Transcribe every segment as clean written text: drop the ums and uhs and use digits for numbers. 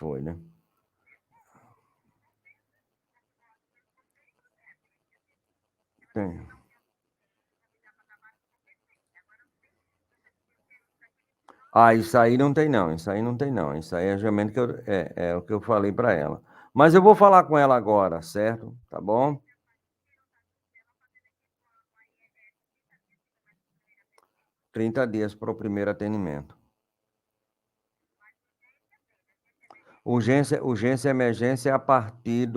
Foi, né? Tem. Ah, isso aí não tem não, isso aí não tem não. Isso aí é realmente é o que eu falei para ela. Mas eu vou falar com ela agora, certo? Tá bom? Trinta dias para o primeiro atendimento. Urgência e emergência é a partir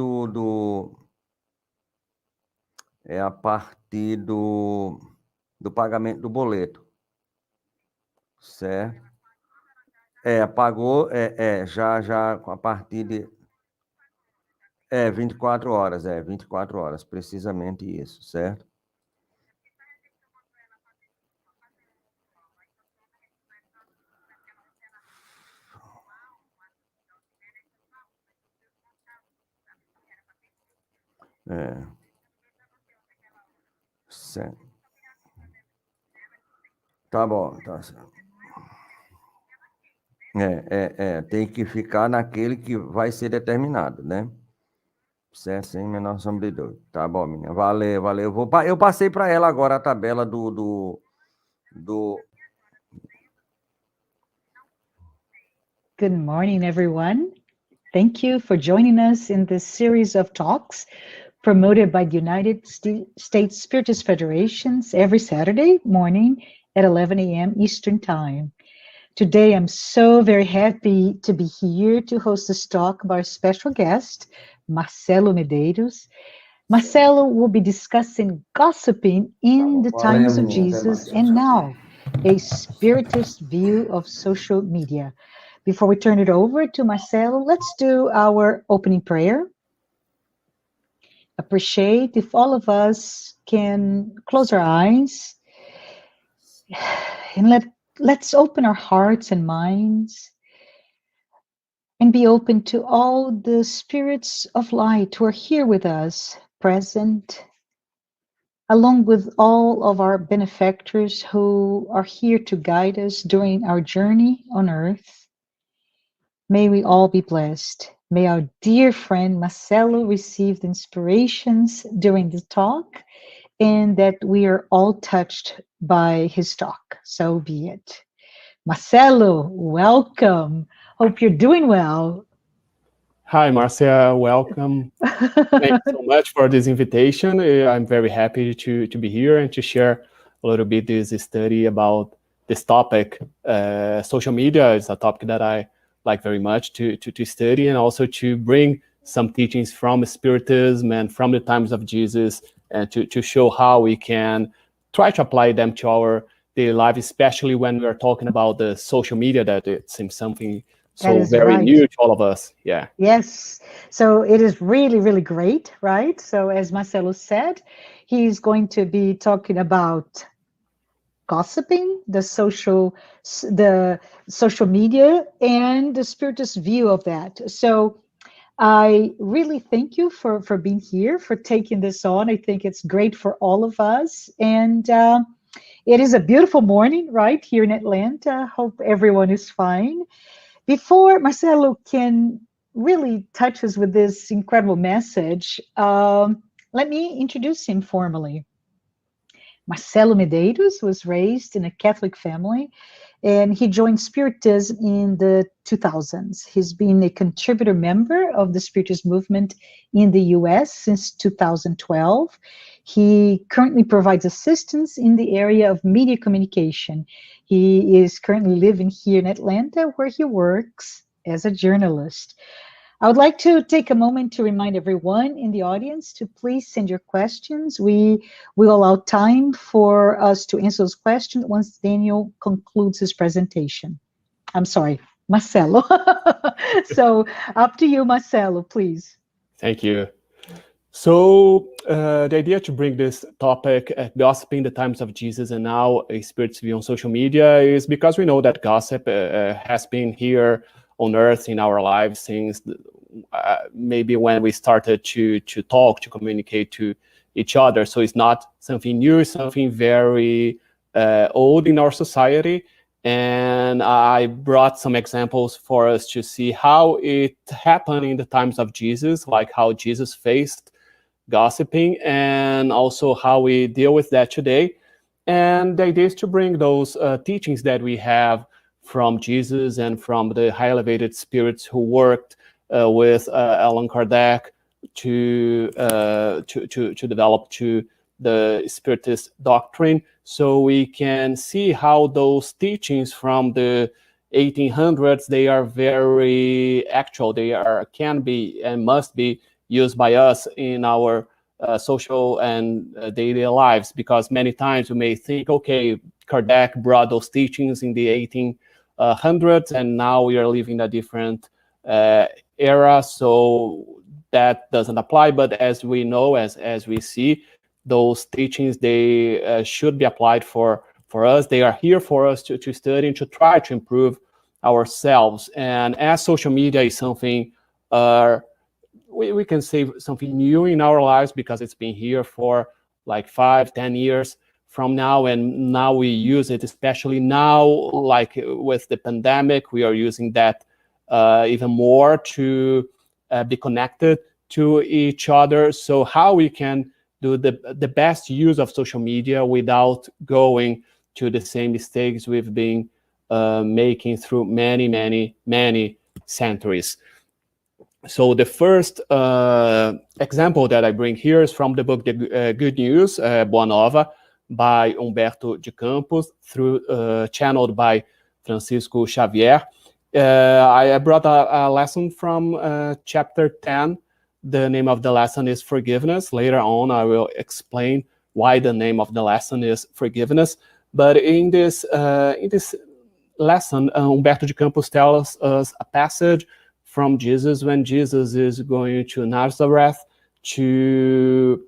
é a partir do pagamento do boleto, certo? Pagou, já a partir de 24 horas, 24 horas, precisamente isso, certo? Certo. Tá bom, tá certo. Tem que ficar naquele que vai ser determinado, né? Certo, sem menor sombra de dúvida. Tá bom, menina. Valeu, valeu. Eu passei para ela agora a tabela do... Good morning, everyone. Thank you for joining us in this series of talks promoted by the United States Spiritist Federations every Saturday morning at 11 a.m. Eastern Time. Today, I'm so very happy to be here to host this talk by our special guest, Marcelo Medeiros. Marcelo will be discussing gossiping in the times of Jesus and now, a Spiritist view of social media. Before we turn it over to Marcelo, let's do our opening prayer. Appreciate if all of us can close our eyes and let's open our hearts and minds and be open to all the spirits of light who are here with us, present, along with all of our benefactors who are here to guide us during our journey on earth. May we all be blessed. May our dear friend Marcelo receive inspirations during the talk, and that we are all touched by his talk. So be it. Marcelo, welcome. Hope you're doing well. Hi, Marcia. Welcome. Thank you so much for this invitation. I'm very happy to be here and to share a little bit this study about this topic. Social media is a topic that I like very much to study, and also to bring some teachings from Spiritism and from the times of Jesus, and to show how we can try to apply them to our daily life, especially when we are talking about the social media, that it seems something so very new to all of us. Yeah. Yes. So it is really, really great, right? So as Marcelo said, he's going to be talking about gossiping, the social media, and the Spiritist view of that. So I really thank you for being here, for taking this on. I think it's great for all of us. And it is a beautiful morning, right, here in Atlanta. Hope everyone is fine. Before Marcelo can really touch us with this incredible message, let me introduce him formally. Marcelo Medeiros was raised in a Catholic family, and he joined Spiritism in the 2000s. He's been a contributor member of the Spiritist movement in the US since 2012. He currently provides assistance in the area of media communication. He is currently living here in Atlanta, where he works as a journalist. I would like to take a moment to remind everyone in the audience to please send your questions. We will allow time for us to answer those questions once Daniel concludes his presentation. I'm sorry, Marcelo. So up to you, Marcelo, please. Thank you. So the idea to bring this topic, gossiping the times of Jesus and now a Spirit's view on social media, is because we know that gossip has been here on earth in our lives since maybe when we started to talk, to communicate to each other. So it's not something new, something very old in our society. And I brought some examples for us to see how it happened in the times of Jesus, like how Jesus faced gossiping, and also how we deal with that today. And the idea is to bring those teachings that we have from Jesus and from the high elevated spirits who worked with Allan Kardec to develop to the Spiritist doctrine, so we can see how those teachings from the 1800s, they are very actual. They can be and must be used by us in our social and daily lives, because many times we may think, okay, Kardec brought those teachings in the 1800s, and now we are living a different era, so that doesn't apply. But as we know, as we see, those teachings, they should be applied for us. They are here for us to study and to try to improve ourselves. And as social media is something, we can say something new in our lives, because it's been here for like 5-10 years from now, and now we use it, especially now, like with the pandemic, we are using that even more to be connected to each other. So how we can do the best use of social media without going to the same mistakes we've been making through many centuries. So the first example that I bring here is from the book The Good News, Boa Nova, by Humberto de Campos, channeled by Francisco Xavier. I brought a lesson from chapter 10. The name of the lesson is Forgiveness. Later on, I will explain why the name of the lesson is Forgiveness. But in this lesson, Humberto de Campos tells us a passage from Jesus when Jesus is going to Nazareth to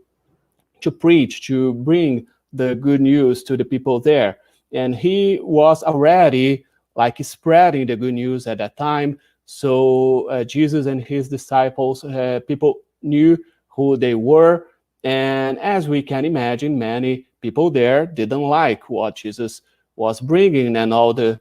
preach, to bring the good news to the people there. And he was already like spreading the good news at that time. So Jesus and his disciples, people knew who they were. And as we can imagine, many people there didn't like what Jesus was bringing and all the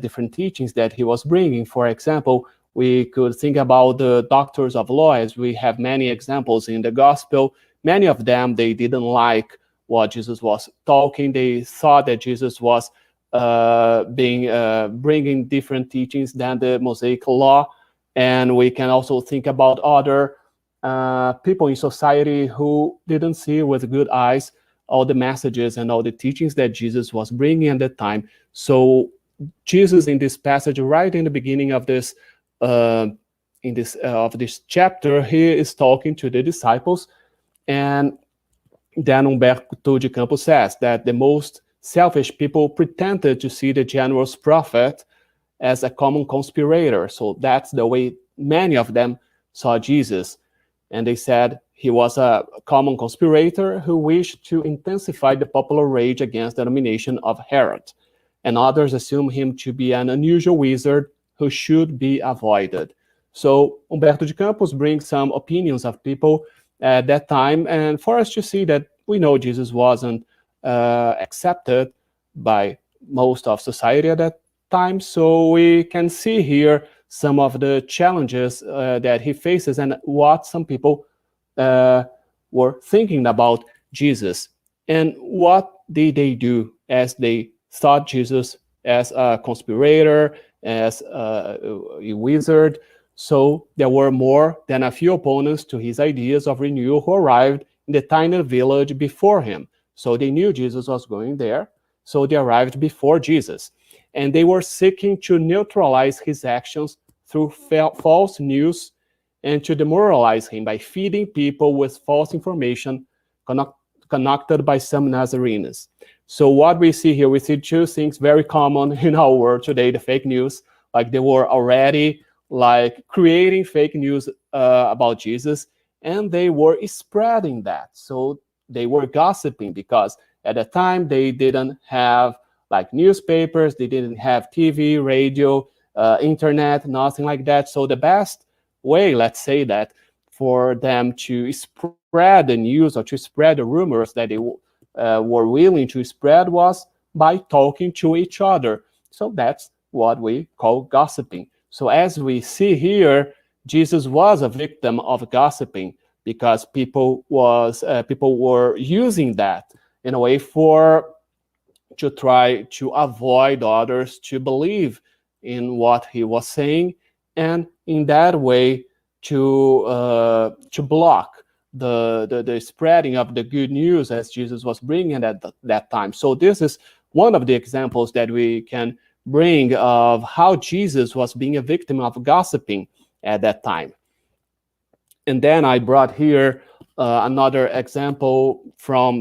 different teachings that he was bringing. For example, we could think about the doctors of law, as we have many examples in the gospel. Many of them, they didn't like what Jesus was talking. They thought that Jesus was bringing different teachings than the Mosaic law. And we can also think about other people in society who didn't see with good eyes all the messages and all the teachings that Jesus was bringing at the time. So Jesus, in this passage, right in the beginning of this chapter, he is talking to the disciples, and then Humberto de Campos says that the most selfish people pretended to see the generous prophet as a common conspirator. So that's the way many of them saw Jesus. And they said he was a common conspirator who wished to intensify the popular rage against the nomination of Herod. And others assumed him to be an unusual wizard who should be avoided. So Humberto de Campos brings some opinions of people at that time, and for us to see that we know Jesus wasn't accepted by most of society at that time. So we can see here some of the challenges that he faces and what some people were thinking about Jesus. And what did they do as they thought Jesus as a conspirator, as a wizard? So there were more than a few opponents to his ideas of renewal who arrived in the tiny village before him. So they knew Jesus was going there, so they arrived before Jesus. And they were seeking to neutralize his actions through false news and to demoralize him by feeding people with false information conducted by some Nazarenes. So what we see here, we see two things very common in our world today, the fake news. Like they were already like creating fake news about Jesus, and they were spreading that. So they were gossiping, because at the time they didn't have like newspapers, they didn't have TV, radio, internet, nothing like that. So the best way, let's say that, for them to spread the news or to spread the rumors that they were willing to spread was by talking to each other. So that's what we call gossiping. So as we see here, Jesus was a victim of gossiping because people were using that in a way to try to avoid others to believe in what he was saying, and in that way to block the spreading of the good news as Jesus was bringing at that time. So this is one of the examples that we can bring of how Jesus was being a victim of gossiping at that time. And then I brought here another example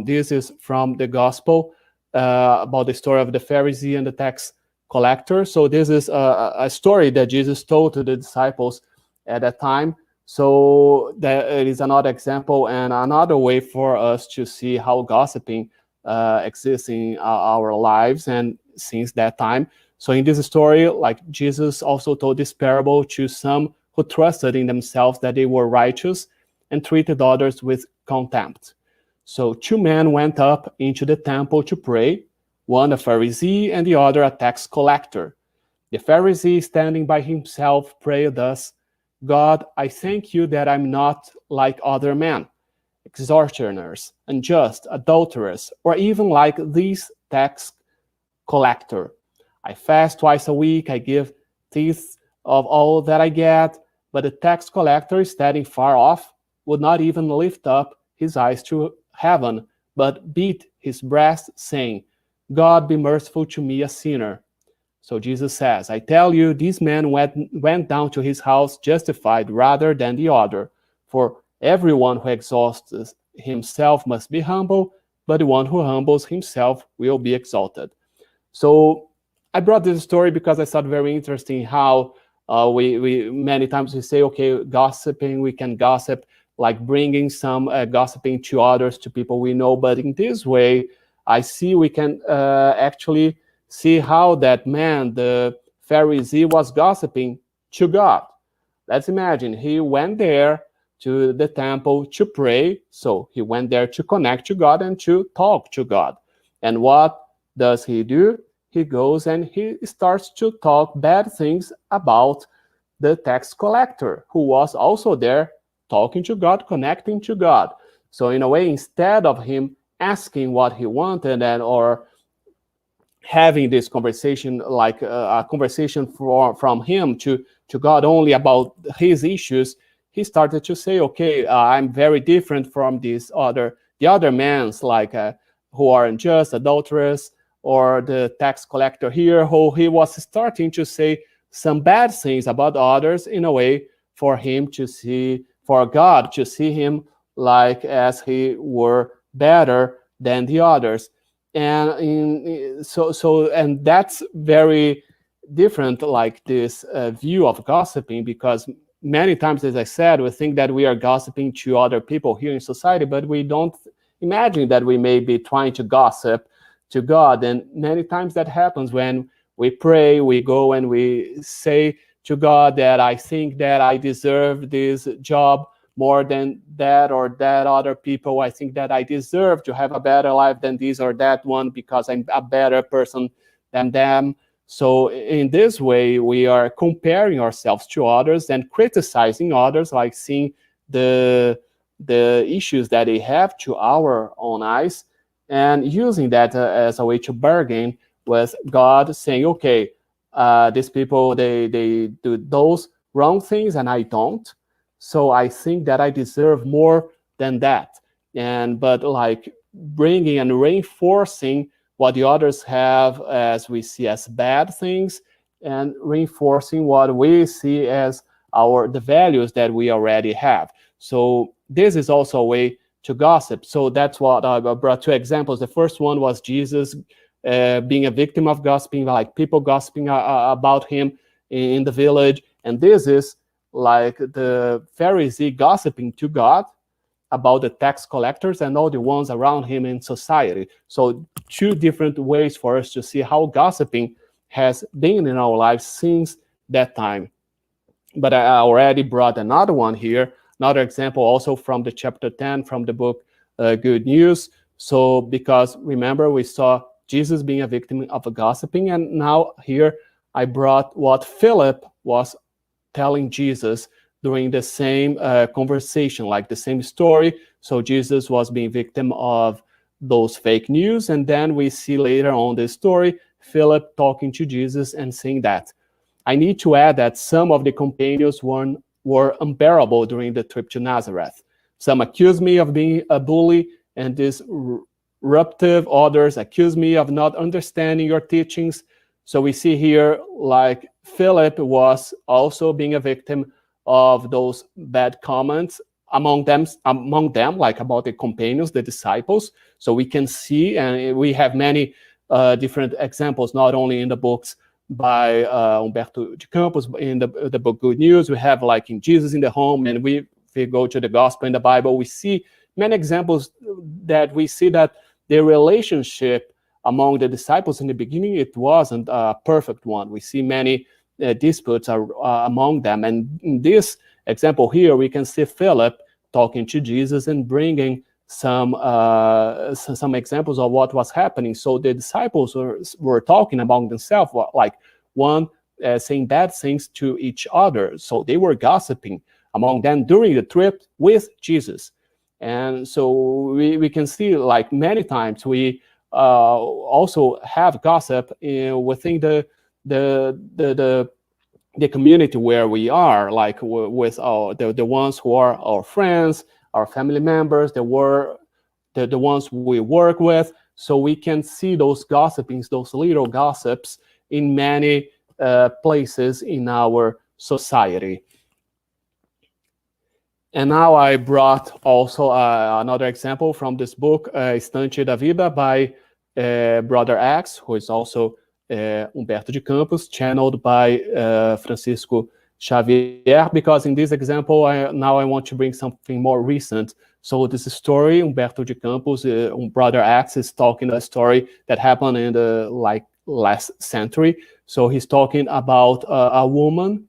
this is from the gospel about the story of the Pharisee and the tax collector. So this is a story that Jesus told to the disciples at that time. So that is another example and another way for us to see how gossiping exists in our lives and since that time. So in this story, like Jesus also told this parable to some who trusted in themselves that they were righteous and treated others with contempt. So 2 men went up into the temple to pray, one a Pharisee and the other a tax collector. The Pharisee, standing by himself, prayed thus, God, I thank you that I'm not like other men, extortioners, unjust, adulterers, or even like this tax collector. I fast twice a week, I give tithes of all that I get, but the tax collector, standing far off, would not even lift up his eyes to heaven, but beat his breast, saying, God, be merciful to me, a sinner. So Jesus says, I tell you, this man went down to his house justified rather than the other. For everyone who exalts himself must be humble, but the one who humbles himself will be exalted. So I brought this story because I thought very interesting how we many times we say, okay, gossiping, we can gossip, like bringing some gossiping to others, to people we know. But in this way, I see we can actually see how that man, the Pharisee, was gossiping to God. Let's imagine he went there to the temple to pray. So he went there to connect to God and to talk to God. And what does he do? He goes and he starts to talk bad things about the tax collector, who was also there talking to God, connecting to God. So in a way, instead of him asking what he wanted or having this conversation, like a conversation from him to God only about his issues, he started to say, okay, I'm very different from the other men, like who are unjust, adulterers, or the tax collector here, who he was starting to say some bad things about others in a way for God to see him like as he were better than the others. And and that's very different, like this view of gossiping, because many times, as I said, we think that we are gossiping to other people here in society, but we don't imagine that we may be trying to gossip to God. And many times that happens when we pray, we go and we say to God that I think that I deserve this job more than that or that other people. I think that I deserve to have a better life than this or that one because I'm a better person than them. So in this way, we are comparing ourselves to others and criticizing others, like seeing the issues that they have to our own eyes, and using that as a way to bargain with God, saying, okay, these people, they do those wrong things and I don't. So I think that I deserve more than that. But like bringing and reinforcing what the others have as we see as bad things, and reinforcing what we see as the values that we already have. So this is also a way to gossip. So that's what I brought 2 examples. The first one was Jesus being a victim of gossiping, like people gossiping about him in the village. And this is like the Pharisee gossiping to God about the tax collectors and all the ones around him in society. So 2 different ways for us to see how gossiping has been in our lives since that time. But I already brought another one here, another example also from the chapter 10 from the book Good News. So because remember, we saw Jesus being a victim of a gossiping. And now here I brought what Philip was telling Jesus during the same conversation, like the same story. So Jesus was being victim of those fake news. And then we see later on the story, Philip talking to Jesus and saying that. I need to add that some of the companions were unbearable during the trip to Nazareth. Some accused me of being a bully and disruptive. Others accused me of not understanding your teachings. So we see here, like, Philip was also being a victim of those bad comments among them, like about the companions, the disciples. So we can see, and we have many different examples, not only in the books by Humberto de Campos, in the book Good News, we have like in Jesus in the Home, and if we go to the Gospel in the Bible, we see many examples that we see that the relationship among the disciples in the beginning, it wasn't a perfect one. We see many disputes among them, and in this example here, we can see Philip talking to Jesus and bringing some examples of what was happening. So the disciples were talking among themselves, like one saying bad things to each other. So they were gossiping among them during the trip with Jesus. And so we can see, like, many times we also have gossip within the community where we are, like with the ones who are our friends, our family members, the ones we work with. So we can see those gossipings, those little gossips in many places in our society. And now I brought also another example from this book, Estante da Vida, by Brother X, who is also Humberto de Campos, channeled by Francisco Xavier, because in this example, now I want to bring something more recent. So this story, Humberto de Campos, Brother X is talking a story that happened in the last century. So he's talking about a woman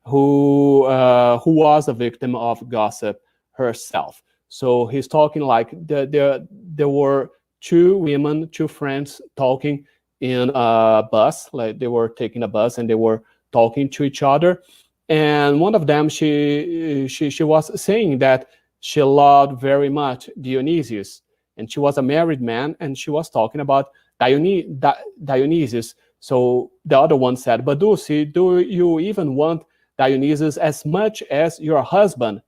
who was a victim of gossip herself. So he's talking like there were two friends talking in a bus, like they were taking a bus and they were talking to each other. And one of them, she was saying that she loved very much Dionysius, and she was a married man, and she was talking about Dionysius. So the other one said, "But Dulcie, do you even want Dionysius as much as your husband?"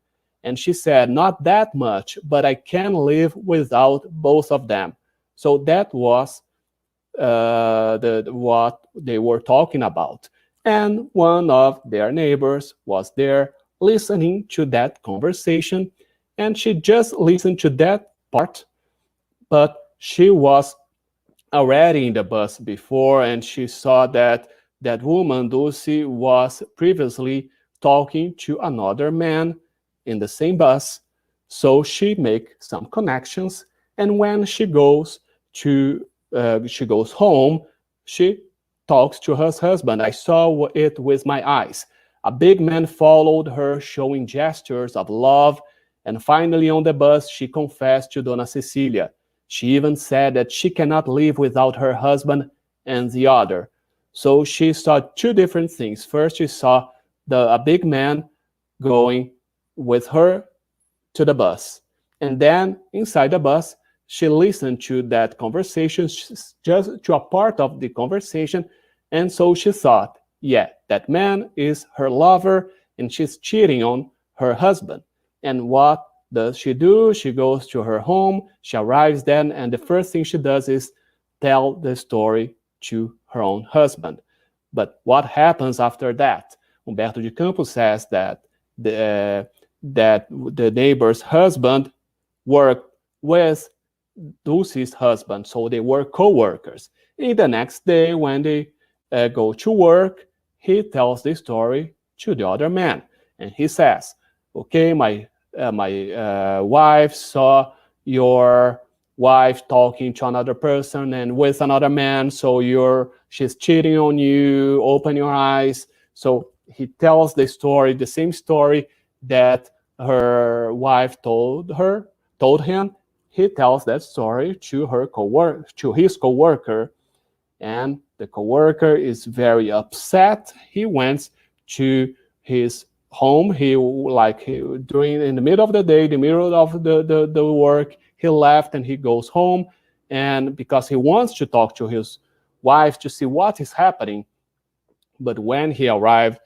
And she said, "Not that much, but I can live without both of them." So that was what they were talking about. And one of their neighbors was there listening to that conversation, and she just listened to that part, but she was already in the bus before, and she saw that that woman, Dulcie, was previously talking to another man in the same bus. So she make some connections, and when she goes home, she talks to her husband. "I saw it with my eyes. A big man followed her, showing gestures of love, and finally on the bus, she confessed to Dona Cecilia. She even said that she cannot live without her husband and the other." So she saw two different things. First, she saw a big man going with her to the bus. And then inside the bus, she listened to that conversation, just to a part of the conversation. And so she thought, yeah, that man is her lover and she's cheating on her husband. And what does she do? She goes to her home, she arrives then, and the first thing she does is tell the story to her own husband. But what happens after that? Humberto de Campos says that the neighbor's husband worked with Dulcie's husband, so they were co-workers. And the next day, when they go to work, he tells the story to the other man, and he says, "Okay, my wife saw your wife talking to another person and with another man, so she's cheating on you. Open your eyes." So he tells the story, the same story that her wife told him. He tells that story to his co-worker, and the coworker is very upset. He went to his home. During in the middle of the day, the middle of the work, he left and he goes home, and because he wants to talk to his wife to see what is happening. But when he arrives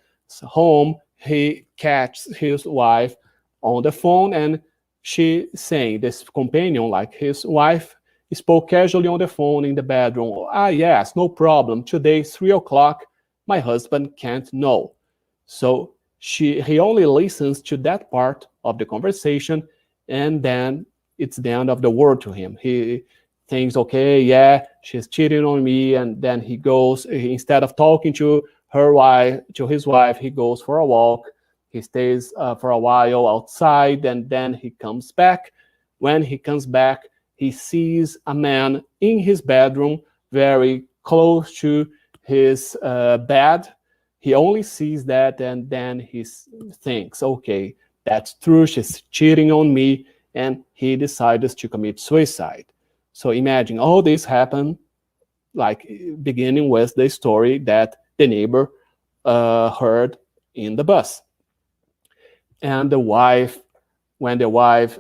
home, he catches his wife on the phone, and she saying, this companion, like his wife, spoke casually on the phone in the bedroom. Yes, no problem. Today, 3 o'clock, my husband can't know. So he only listens to that part of the conversation, and then it's the end of the world to him. He thinks, okay, yeah, she's cheating on me, and then he goes, instead of talking to his wife, he goes for a walk. He stays for a while outside, and then he comes back. When he comes back, he sees a man in his bedroom, very close to his bed. He only sees that, and then he thinks, okay, that's true, she's cheating on me, and he decides to commit suicide. So imagine all this happened, like beginning with the story that the neighbor heard in the bus. And when the wife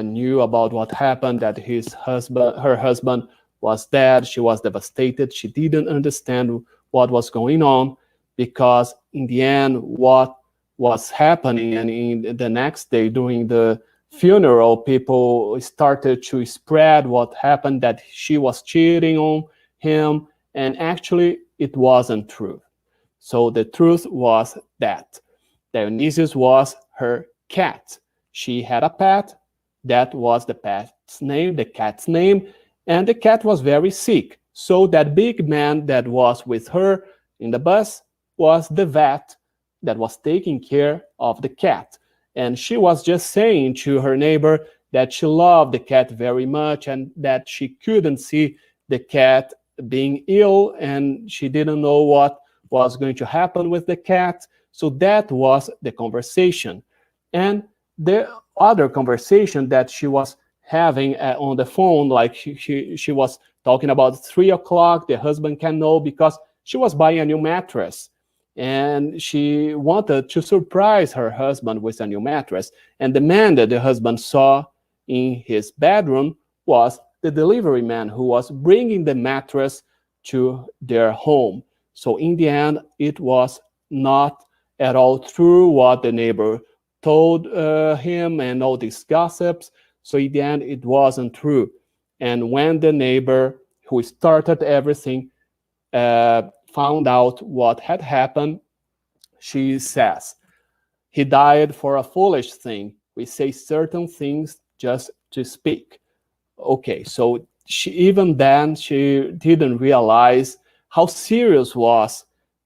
knew about what happened, that her husband was dead, she was devastated. She didn't understand what was going on, because in the end, what was happening, and in the next day during the funeral, people started to spread what happened, that she was cheating on him, and actually it wasn't true. So the truth was that Dionysius was her cat. She had a pet. That was the pet's name, the cat's name, and the cat was very sick. So that big man that was with her in the bus was the vet that was taking care of the cat. And she was just saying to her neighbor that she loved the cat very much, and that she couldn't see the cat being ill, and she didn't know what was going to happen with the cat. So that was the conversation. And the other conversation that she was having on the phone, like she was talking about 3 o'clock, the husband can know, because she was buying a new mattress. And she wanted to surprise her husband with a new mattress. And the man that the husband saw in his bedroom was the delivery man who was bringing the mattress to their home. So in the end, it was not at all true what the neighbor told him and all these gossips. So in the end, it wasn't true. And when the neighbor who started everything found out what had happened, she says, he died for a foolish thing. We say certain things just to speak. Okay, so even then, she didn't realize how serious was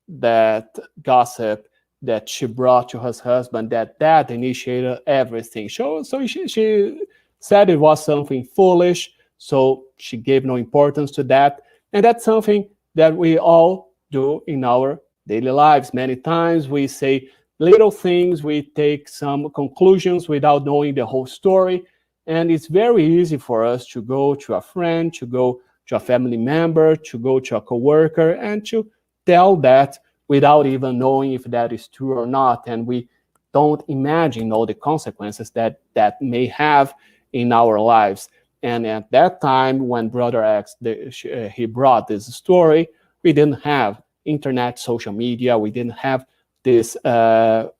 that gossip that she brought to her husband, that initiated everything. So she said it was something foolish, so she gave no importance to that. And that's something that we all do in our daily lives. Many times we say little things, we take some conclusions without knowing the whole story. And it's very easy for us to go to a friend, to go to a family member, to go to a coworker, and to tell that without even knowing if that is true or not. And we don't imagine all the consequences that may have in our lives. And at that time, when Brother X, he brought this story, we didn't have internet, social media, we didn't have this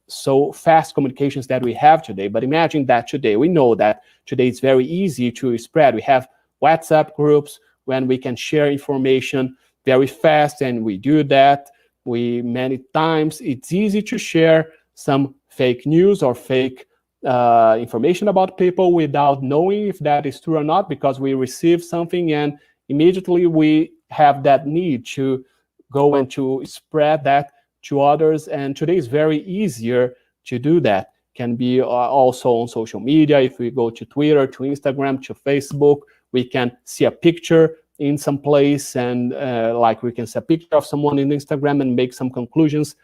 so fast communications that we have today. But imagine that today. We know that today it's very easy to spread. We have WhatsApp groups when we can share information very fast, and we do that. Many times it's easy to share some fake news or fake information about people without knowing if that is true or not, because we receive something and immediately we have that need to go and to spread that to others. And today is very easier to do that. Can be also on social media. If we go to Twitter, to Instagram, to Facebook, we can see a picture in some place, and like we can see a picture of someone in Instagram and make some conclusions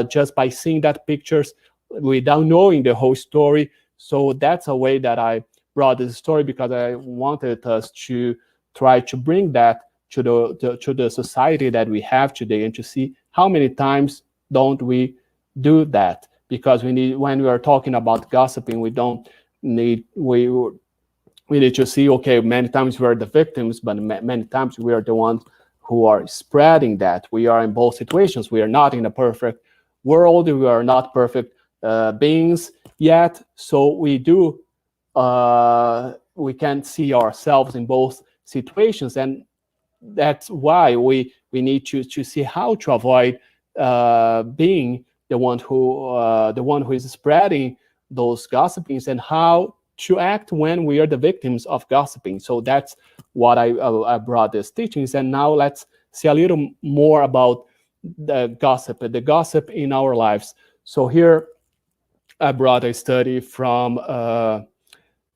just by seeing that pictures without knowing the whole story. So that's a way that I brought this story, because I wanted us to try to bring that to the society that we have today, and to see how many times don't we do that. Because when we are talking about gossiping, we need to see, okay, many times we are the victims, but many times we are the ones who are spreading that. We are in both situations. We are not in a perfect world. We are not perfect beings yet. So we can see ourselves in both situations, and that's why we need to see how to avoid being the one who is spreading those gossipings, and how to act when we are the victims of gossiping. So that's what I brought these teachings. And now let's see a little more about the gossip in our lives. So here I brought a study from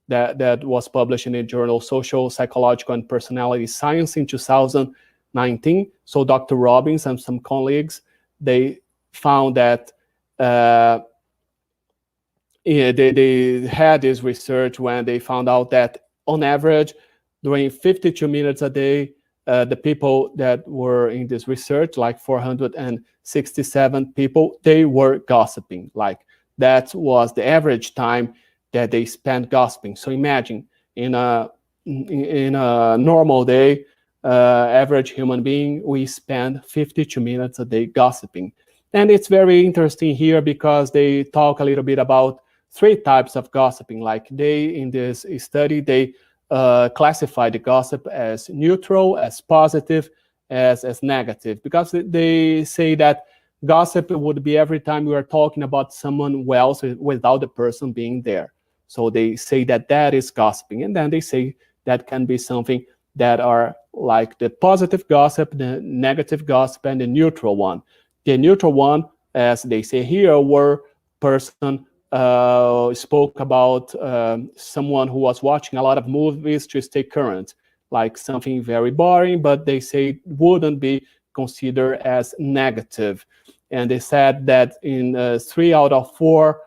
that was published in the journal Social, Psychological, and Personality Science in 2019. So Dr. Robbins and some colleagues, they found that they had this research when they found out that on average, during 52 minutes a day, the people that were in this research, like 467 people, they were gossiping. Like that was the average time that they spent gossiping. So imagine in a normal day, average human being, we spend 52 minutes a day gossiping. And it's very interesting here because they talk a little bit about 3 types of gossiping. Like in this study, they classify the gossip as neutral, as positive, as negative, because they say that gossip would be every time we are talking about someone else without the person being there. So they say that is gossiping. And then they say that can be something that are like the positive gossip, the negative gossip, and the neutral one. The neutral one, as they say here, were person spoke about someone who was watching a lot of movies to stay current, like something very boring, but they say wouldn't be considered as negative. And they said that in 3 out of 4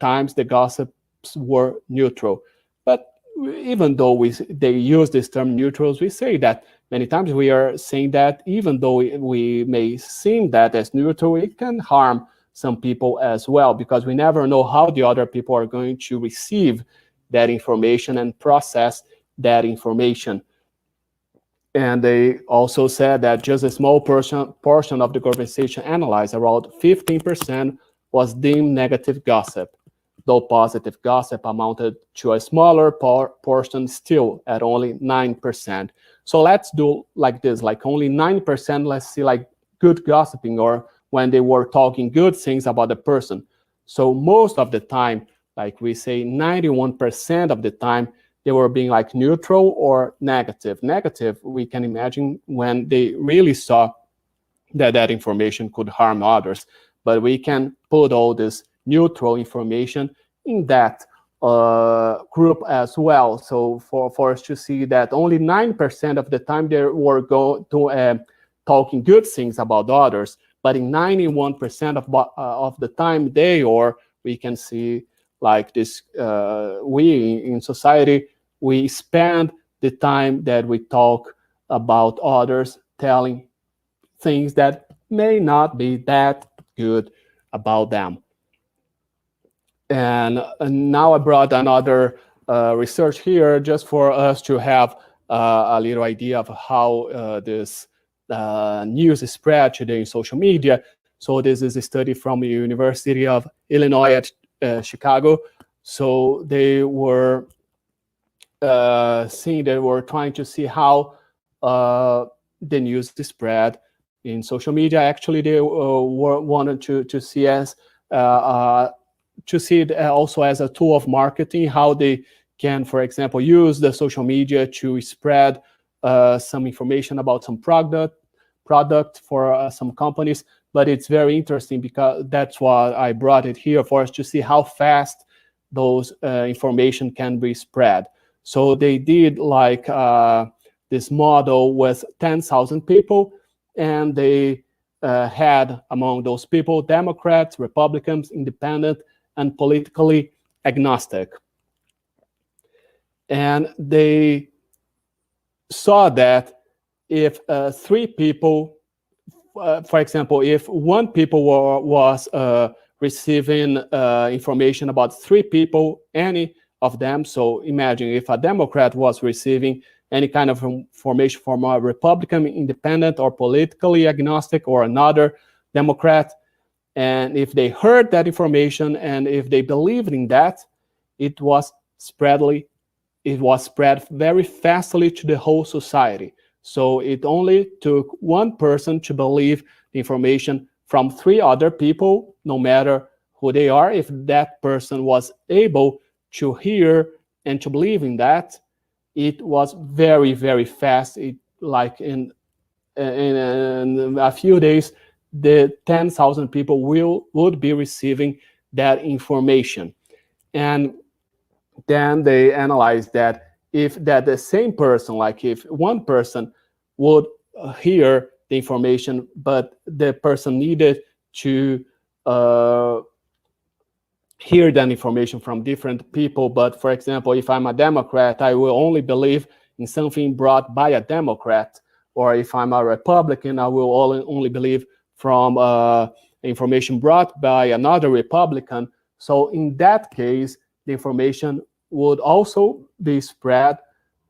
times the gossips were neutral. But even though they use this term neutrals, we say that many times we are saying that even though we may seem that as neutral, it can harm some people as well, because we never know how the other people are going to receive that information and process that information. And they also said that just a small portion of the conversation analyzed, around 15%, was deemed negative gossip, though positive gossip amounted to a smaller portion, still at only 9%. So let's do like this, like only 9%, let's see like good gossiping, or when they were talking good things about the person. So most of the time, like we say 91% of the time, they were being like neutral or negative. Negative, we can imagine when they really saw that information could harm others. But we can put all this neutral information in that group as well. So for us to see that only 9% of the time they were talking good things about others, but in 91% of the time we can see like this, we in society, we spend the time that we talk about others, telling things that may not be that good about them. And now I brought another research here just for us to have a little idea of how this news is spread today in social media. So this is a study from the University of Illinois at Chicago. So they were trying to see how the news is spread in social media. Actually, they wanted to see it also as a tool of marketing, how they can, for example, use the social media to spread some information about some product for some companies. But it's very interesting because that's why I brought it here, for us to see how fast those information can be spread. So they did like this model with 10,000 people, and they had among those people Democrats, Republicans, independent, and politically agnostic. And they saw that if three people, for example, if one people was receiving information about three people, any of them, so imagine if a Democrat was receiving any kind of information from a Republican, independent, or politically agnostic, or another Democrat, and if they heard that information and if they believed in that, it was spread very fastly to the whole society. So it only took one person to believe the information from three other people, no matter who they are. If that person was able to hear and to believe in that, it was very, very fast. Like in a few days, the 10,000 people would be receiving that information. And then they analyzed that if the same person, like if one person would hear the information, but the person needed to hear that information from different people. But for example, if I'm a Democrat, I will only believe in something brought by a Democrat. Or if I'm a Republican, I will only believe from information brought by another Republican. So in that case, the information would also be spread,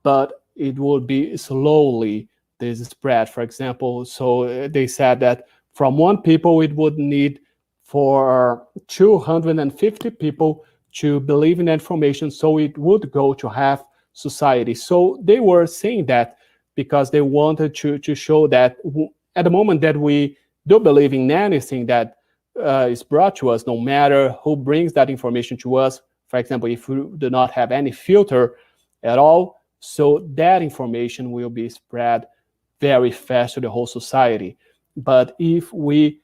but it would be slowly this spread. For example, so they said that from one people, it would need for 250 people to believe in information, so it would go to half society. So they were saying that because they wanted to show that at the moment that we do believe in anything that is brought to us, no matter who brings that information to us, for example, if we do not have any filter at all, so that information will be spread very fast to the whole society. But if we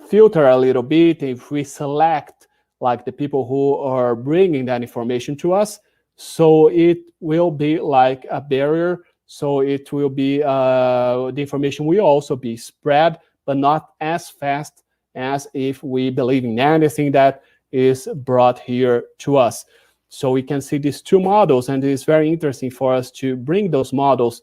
filter a little bit, if we select like the people who are bringing that information to us, so it will be like a barrier. So it will be, the information will also be spread, but not as fast as if we believe in anything that is brought here to us. So we can see these two models, and it's very interesting for us to bring those models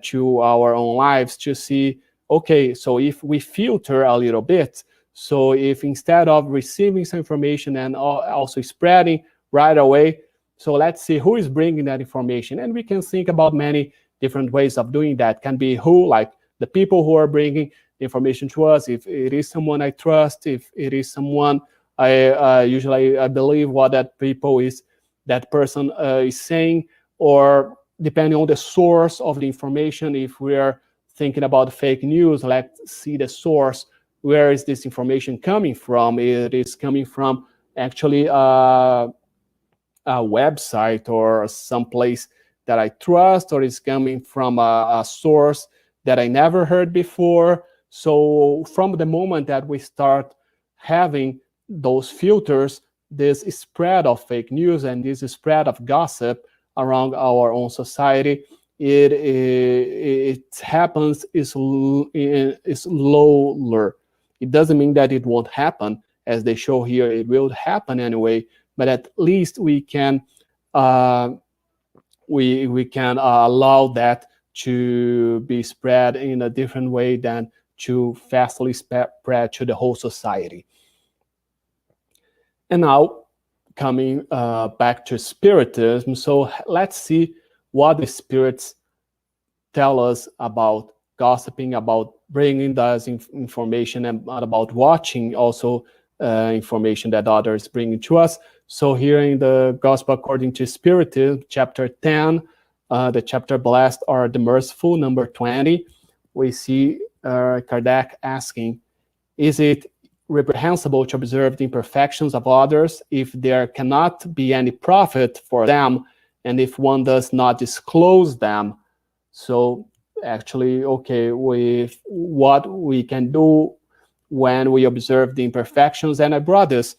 to our own lives to see, okay, so if we filter a little bit, so if instead of receiving some information and also spreading right away, so let's see who is bringing that information. And we can think about many different ways of doing that. Can be who, like the people who are bringing information to us, if it is someone I trust, if it is someone I believe what that person is saying, or depending on the source of the information. If we are thinking about fake news, let's see the source. Where is this information coming from? It is coming from actually a website or some place that I trust, or is coming from a source that I never heard before. So from the moment that we start having those filters, this spread of fake news and this spread of gossip around our own society, it happens is lower. It doesn't mean that it won't happen, as they show here. It will happen anyway, but at least we can we can allow that to be spread in a different way than to fastly spread to the whole society. And now, coming back to Spiritism, so let's see what the spirits tell us about gossiping, about bringing this information, and about watching also information that others bring to us. So here in the Gospel according to Spiritism, chapter 10, the chapter Blessed are the Merciful, number 20, we see Kardec asking, is it reprehensible to observe the imperfections of others if there cannot be any profit for them, and if one does not disclose them? So actually, okay, with what we can do when we observe the imperfections. And I brought this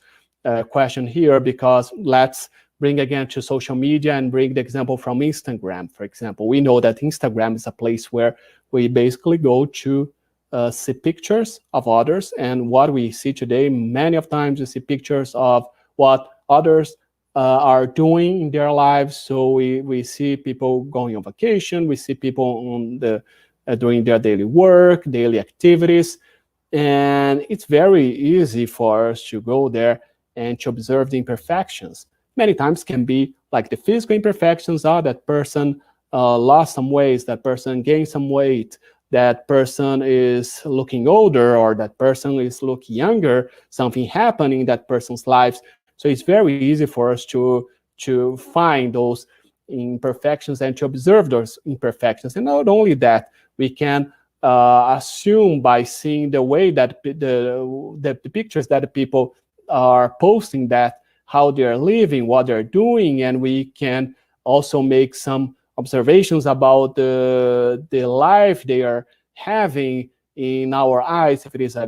question here because let's bring again to social media and bring the example from Instagram. For example, we know that Instagram is a place where we basically go to see pictures of others, and what we see today, many of times we see pictures of what others are doing in their lives. So we see people going on vacation, we see people on the doing their daily work, daily activities, and it's very easy for us to go there and to observe the imperfections. Many times can be like the physical imperfections are that person lost some weight, that person gained some weight, that person is looking older, or that person is looking younger, something happening in that person's lives. So it's very easy for us to find those imperfections and to observe those imperfections. And not only that, we can assume by seeing the way that the pictures that the people are posting, that how they're living, what they're doing, and we can also make some observations about the life they are having in our eyes, if it is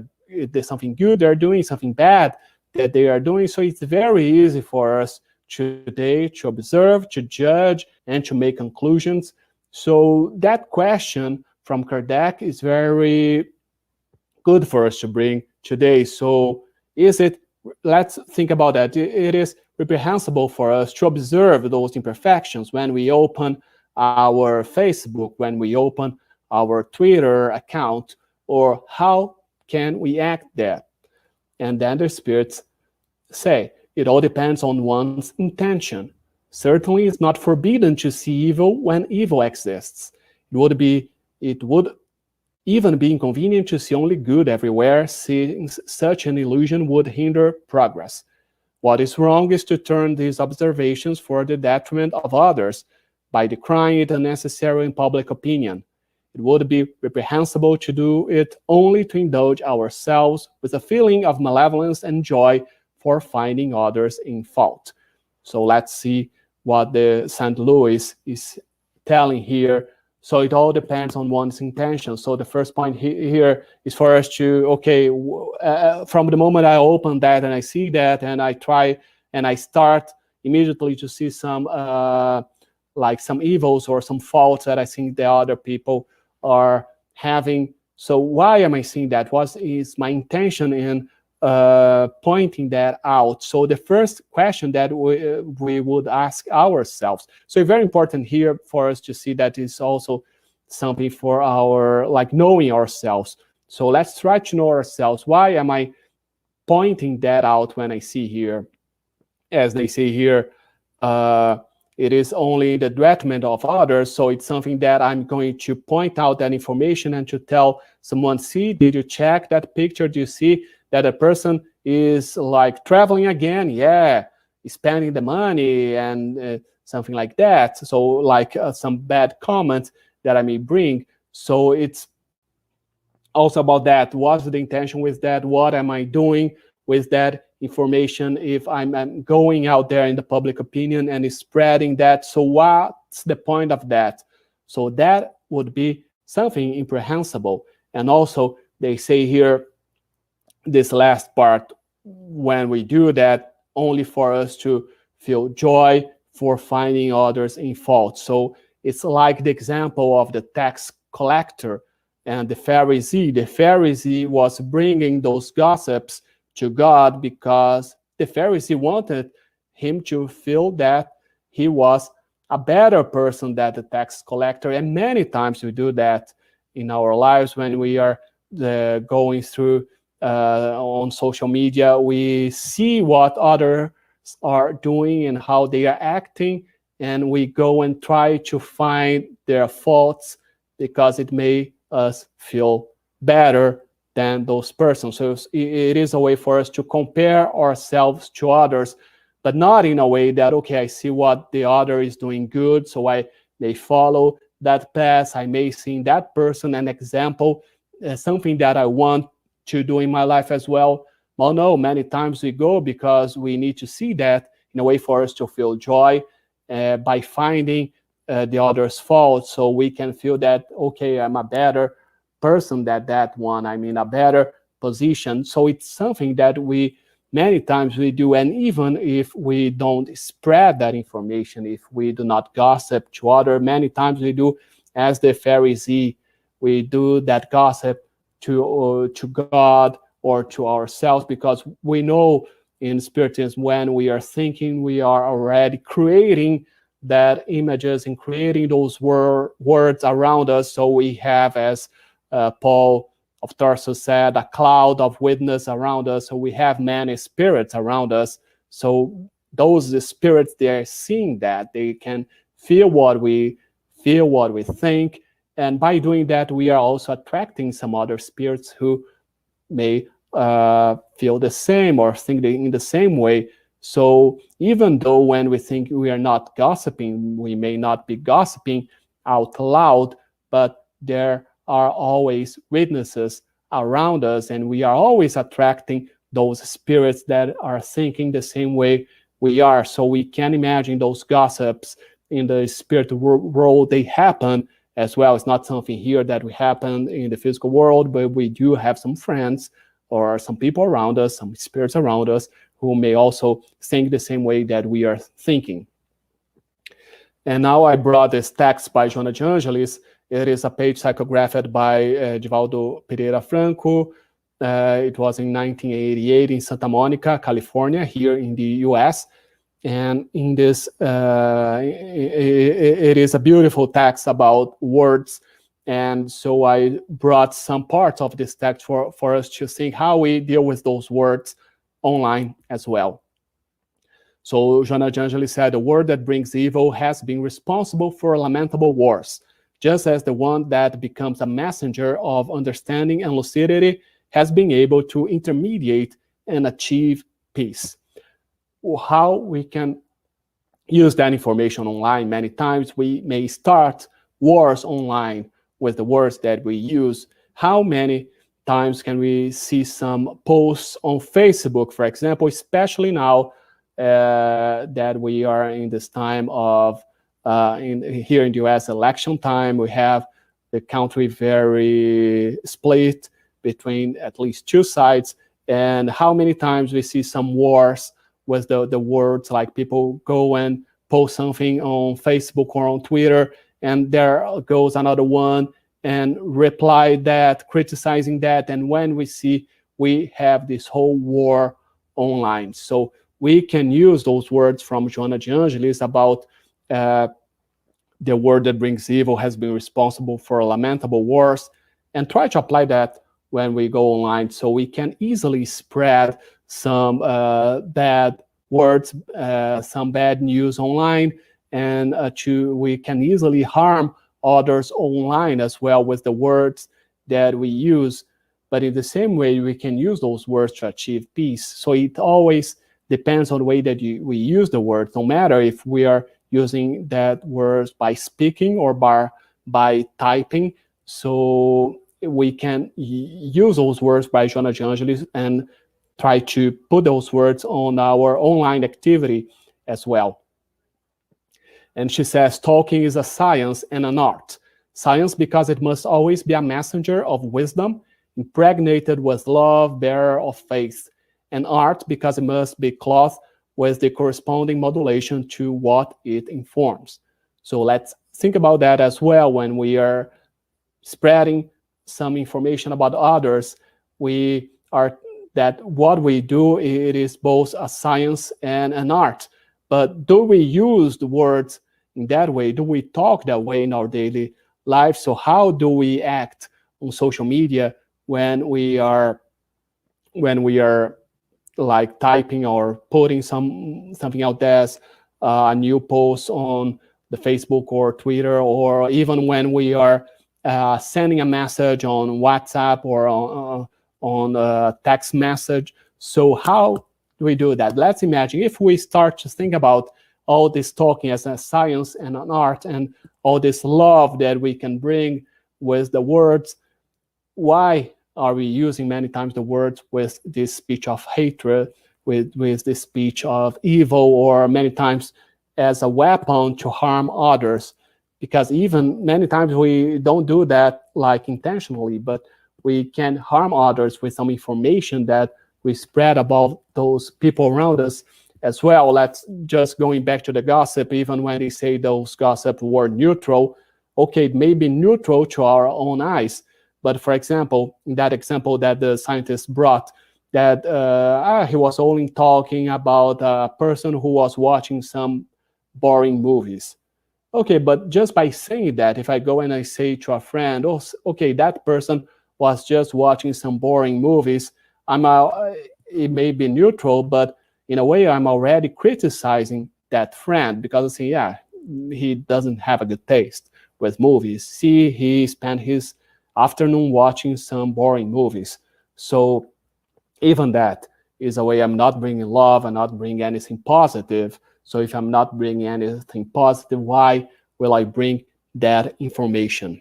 there's something good they're doing, something bad that they are doing. So it's very easy for us today to observe, to judge, and to make conclusions. So that question from Kardec is very good for us to bring today. So is it, let's think about that. It is reprehensible for us to observe those imperfections when we open our Facebook, when we open our Twitter account, or how can we act there? And then the spirits say, it all depends on one's intention. Certainly it's not forbidden to see evil when evil exists. It would even be inconvenient to see only good everywhere, since such an illusion would hinder progress. What is wrong is to turn these observations for the detriment of others by decrying it unnecessary in public opinion. It would be reprehensible to do it only to indulge ourselves with a feeling of malevolence and joy for finding others in fault. So let's see what the St. Louis is telling here. So it all depends on one's intention. So the first point here is for us to, okay, from the moment I open that and I see that and I try and I start immediately to see some like some evils or some faults that I think the other people are having. So why am I seeing that? What is my intention in pointing that out? So the first question that we would ask ourselves. So very important here for us to see that is also something for our, like, knowing ourselves. So let's try to know ourselves. Why am I pointing that out when I see here, as they say here, it is only the detriment of others. So it's something that I'm going to point out that information and to tell someone, see, did you check that picture? Do you see that a person is like traveling again? Yeah, spending the money and something like that. So like some bad comments that I may bring. So it's also about that. What's the intention with that? What am I doing with that information if I'm going out there in the public opinion and spreading that? So what's the point of that? So that would be something imprehensible. And also they say here, this last part, when we do that, only for us to feel joy for finding others in fault. So it's like the example of the tax collector and the Pharisee. The Pharisee was bringing those gossips to God because the Pharisee wanted him to feel that he was a better person than the tax collector. And many times we do that in our lives when we are going through on social media. We see what others are doing and how they are acting, and we go and try to find their faults because it may us feel better than those persons. So it is a way for us to compare ourselves to others, but not in a way that, okay, I see what the other is doing good, so I may follow that path. I may see in that person an example, something that I want to do in my life as well. Well, no, many times we go because we need to see that in a way for us to feel joy by finding the other's fault, so we can feel that, okay, I'm a better person than that one. I'm in a better position. So it's something that we many times we do, and even if we don't spread that information, if we do not gossip to others, many times we do as the Pharisee, we do that gossip to God or to ourselves, because we know in Spiritism, when we are thinking, we are already creating that images and creating those words around us. So we have, as Paul of Tarsus said, a cloud of witness around us. So we have many spirits around us. So those spirits, they are seeing that. They can feel what we think. And by doing that, we are also attracting some other spirits who may feel the same or think in the same way. So even though when we think we are not gossiping, we may not be gossiping out loud, but there are always witnesses around us, and we are always attracting those spirits that are thinking the same way we are. So we can imagine those gossips in the spirit world, they happen as well. It's not something here that we happen in the physical world, but we do have some friends or some people around us, some spirits around us, who may also think the same way that we are thinking. And now I brought this text by Joana de Angelis. It is a page psychographed by Divaldo Pereira Franco. It was in 1988 in Santa Monica, California, here in the US. And in this, it is a beautiful text about words. And so I brought some parts of this text for us to think how we deal with those words online as well. So Joana de Angelis said, the word that brings evil has been responsible for lamentable wars, just as the one that becomes a messenger of understanding and lucidity has been able to intermediate and achieve peace. How we can use that information online. Many times we may start wars online with the words that we use. How many times can we see some posts on Facebook, for example, especially now that we are in this time of, here in the US, election time. We have the country very split between at least two sides. And how many times we see some wars with the words, like people go and post something on Facebook or on Twitter, and there goes another one and reply that, criticizing that. And when we see, we have this whole war online. So we can use those words from Joana de Angelis about the word that brings evil has been responsible for lamentable wars, and try to apply that when we go online, so we can easily spread some bad words, some bad news online, and we can easily harm others online as well with the words that we use. But in the same way, we can use those words to achieve peace. So it always depends on the way that we use the words, no matter if we are using that words by speaking or by typing. So we can use those words by Joana de Angelis and try to put those words on our online activity as well. And she says, talking is a science and an art. Science because it must always be a messenger of wisdom, impregnated with love, bearer of faith. And art because it must be clothed with the corresponding modulation to what it informs. So let's think about that as well when we are spreading some information about others. That what we do, it is both a science and an art. But do we use the words in that way? Do we talk that way in our daily life? So how do we act on social media when we are like typing or putting something out there, a new post on the Facebook or Twitter, or even when we are sending a message on WhatsApp or on a text message? So how do we do that? Let's imagine if we start to think about all this talking as a science and an art, and all this love that we can bring with the words. Why are we using many times the words with this speech of hatred, with this speech of evil, or many times as a weapon to harm others? Because even many times we don't do that like intentionally, but we can harm others with some information that we spread about those people around us as well. Let's just going back to the gossip, even when they say those gossip were neutral, okay, it may be neutral to our own eyes. But for example, in that example that the scientist brought, that he was only talking about a person who was watching some boring movies. Okay, but just by saying that, if I go and I say to a friend, oh, okay, that person was just watching some boring movies, it may be neutral, but in a way, I'm already criticizing that friend because I say, yeah, he doesn't have a good taste with movies. See, he spent his afternoon watching some boring movies. So even that is a way I'm not bringing love, I'm not bringing anything positive. So if I'm not bringing anything positive, why will I bring that information?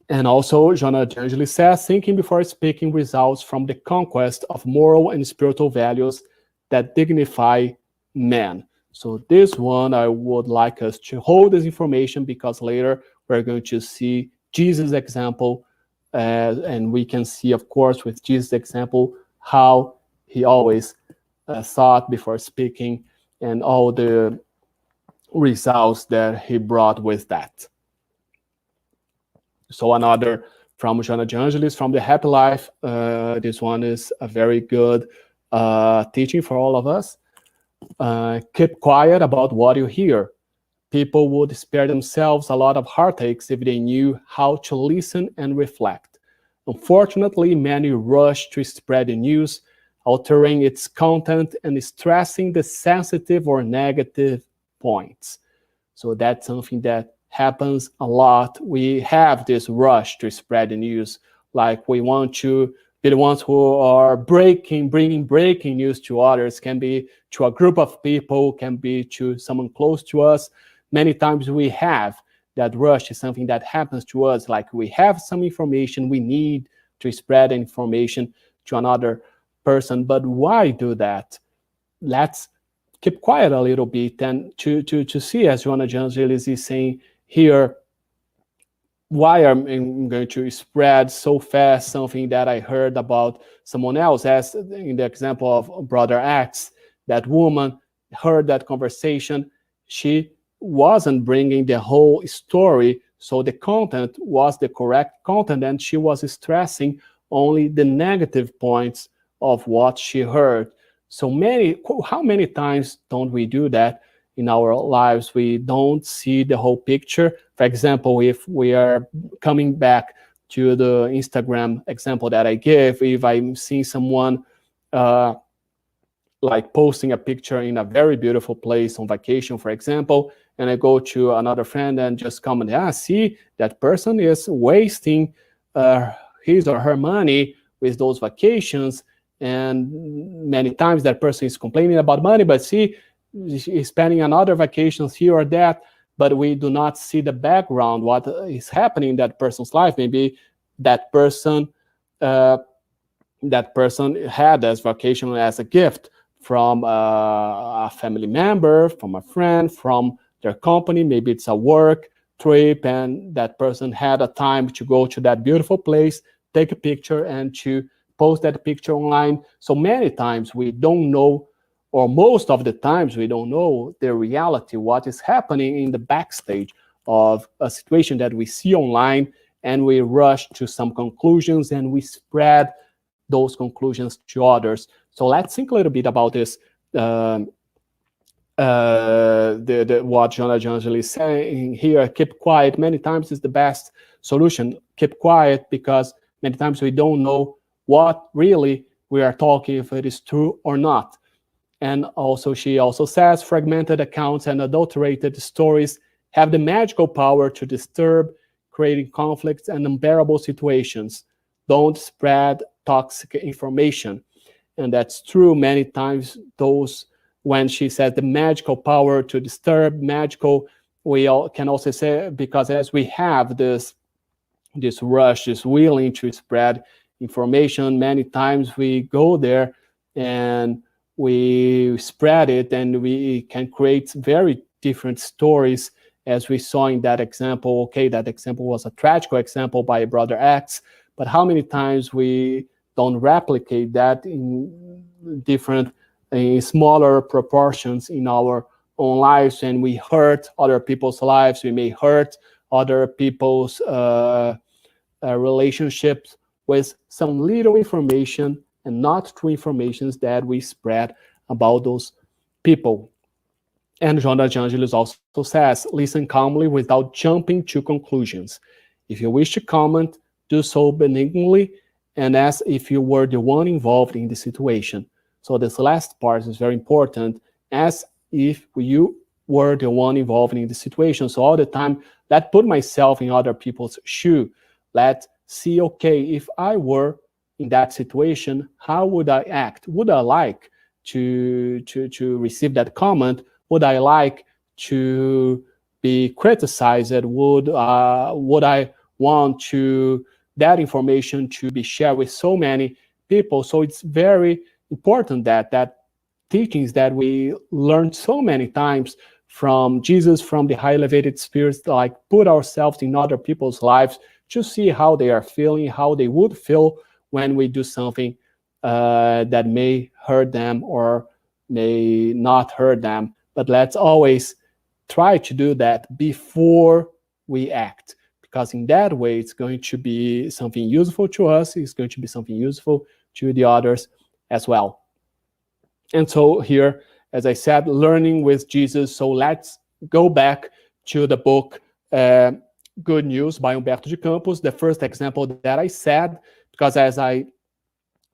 And also, Jonah De Angelis says, thinking before speaking results from the conquest of moral and spiritual values that dignify man. So this one, I would like us to hold this information because later we're going to see Jesus' example, and we can see, of course, with Jesus' example, how he always thought before speaking and all the results that he brought with that. So another from Jonah De Angelis, from The Happy Life. This one is a very good teaching for all of us. Keep quiet about what you hear. People would spare themselves a lot of heartaches if they knew how to listen and reflect. Unfortunately, many rush to spread the news, altering its content and stressing the sensitive or negative points. So that's something that happens a lot. We have this rush to spread the news, like we want to be the ones who are bringing breaking news to others, can be to a group of people, can be to someone close to us. Many times we have that rush is something that happens to us, like we have some information, we need to spread information to another person. But why do that? Let's keep quiet a little bit and to see, as Jonah De Angelis is saying here, why I'm going to spread so fast something that I heard about someone else, as in the example of Brother X, that woman heard that conversation, she wasn't bringing the whole story, so the content was the correct content, and she was stressing only the negative points of what she heard. So how many times don't we do that in our lives? We don't see the whole picture. For example, if we are coming back to the Instagram example that I gave, if I'm seeing someone like posting a picture in a very beautiful place on vacation, for example, and I go to another friend and just comment, see, that person is wasting his or her money with those vacations, and many times that person is complaining about money, but see, he's spending another vacations here or that, but we do not see the background, what is happening in that person's life. Maybe that person had this vacation as a gift from a family member, from a friend, from their company. Maybe it's a work trip, and that person had a time to go to that beautiful place, take a picture, and to post that picture online. So many times we don't know, or most of the times we don't know the reality, what is happening in the backstage of a situation that we see online, and we rush to some conclusions and we spread those conclusions to others. So let's think a little bit about this. What Jonah De Angelis is saying here, keep quiet many times is the best solution. Keep quiet because many times we don't know what really we are talking, if it is true or not. And also, she also says, fragmented accounts and adulterated stories have the magical power to disturb, creating conflicts and unbearable situations. Don't spread toxic information. And that's true many times. When she says the magical power to disturb, magical, we all can also say, because as we have this rush, this willing to spread information, many times we go there and we spread it, and we can create very different stories, as we saw in that example. Okay, that example was a tragic example by Brother X, but how many times we don't replicate that in smaller proportions in our own lives, and we hurt other people's lives. We may hurt other people's relationships with some little information and not true information that we spread about those people. And Jonas de Angelis also says, listen calmly without jumping to conclusions. If you wish to comment, do so benignly and as if you were the one involved in the situation. So this last part is very important, as if you were the one involved in the situation. So all the time, let's put myself in other people's shoe. Let's see, okay, if I were in that situation, how would I act? Would I like to receive that comment? Would I like to be criticized? Would I want that information to be shared with so many people? So it's very important that teachings that we learned so many times from Jesus, from the high elevated spirits, like put ourselves in other people's lives to see how they are feeling, how they would feel when we do something that may hurt them or may not hurt them. But let's always try to do that before we act, because in that way, it's going to be something useful to us. It's going to be something useful to the others as well. And so here, as I said, learning with Jesus. So let's go back to the book Good News by Humberto de Campos. The first example that I said, because as I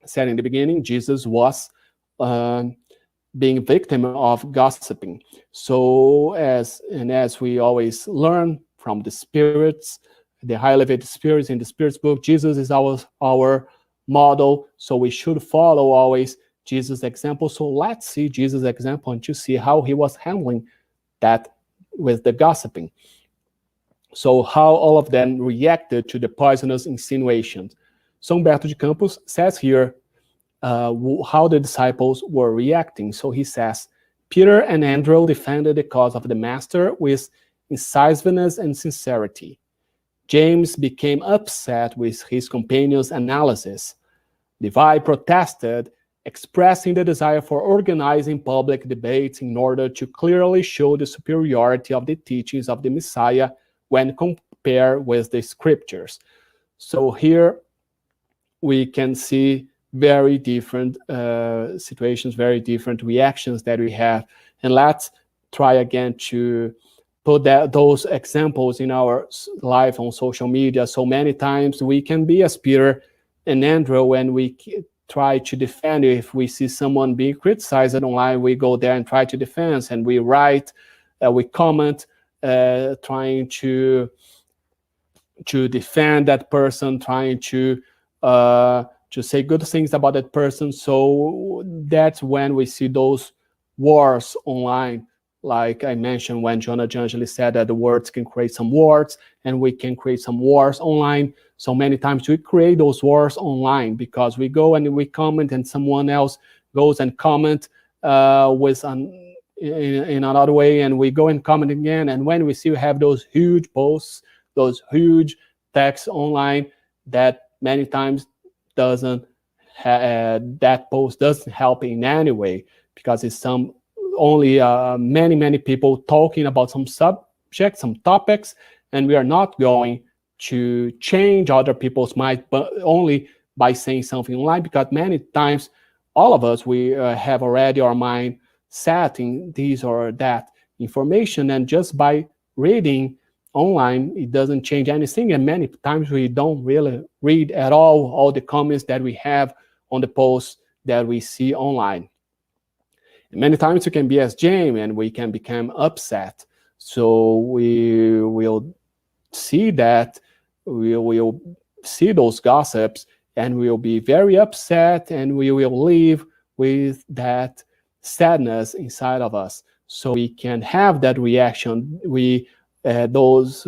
said in the beginning, Jesus was being victim of gossiping. So as we always learn from the spirits, the high elevated spirits in the spirits book, Jesus is our model. So we should follow always Jesus' example. So let's see Jesus' example and to see how he was handling that with the gossiping. So how all of them reacted to the poisonous insinuations. So Humberto de Campos says here how the disciples were reacting. So he says, Peter and Andrew defended the cause of the master with incisiveness and sincerity. James became upset with his companion's analysis. Levi protested, expressing the desire for organizing public debates in order to clearly show the superiority of the teachings of the Messiah when compared with the scriptures. So here we can see very different situations, very different reactions that we have. And let's try again to put those examples in our life on social media. So many times we can be as Peter and Andrew when we try to defend. If we see someone being criticized online, we go there and try to defend, and we write, we comment, trying to defend that person, trying to say good things about that person. So that's when we see those wars online. Like I mentioned, when Jonas de Angelis said that the words can create some wars, and we can create some wars online. So many times we create those wars online because we go and we comment, and someone else goes and comment in another way, and we go and comment again. And when we see we have those huge posts, those huge texts online, that many times that post doesn't help in any way, because it's only many people talking about some subjects, some topics, and we are not going to change other people's mind, but only by saying something online, because many times all of us, we have already our mind set in this or that information, and just by reading online, it doesn't change anything. And many times we don't really read at all the comments that we have on the posts that we see online. And many times we can be as James, and we can become upset. So we will see that, we will see those gossips, and we will be very upset, and we will live with that sadness inside of us. So we can have that reaction. Those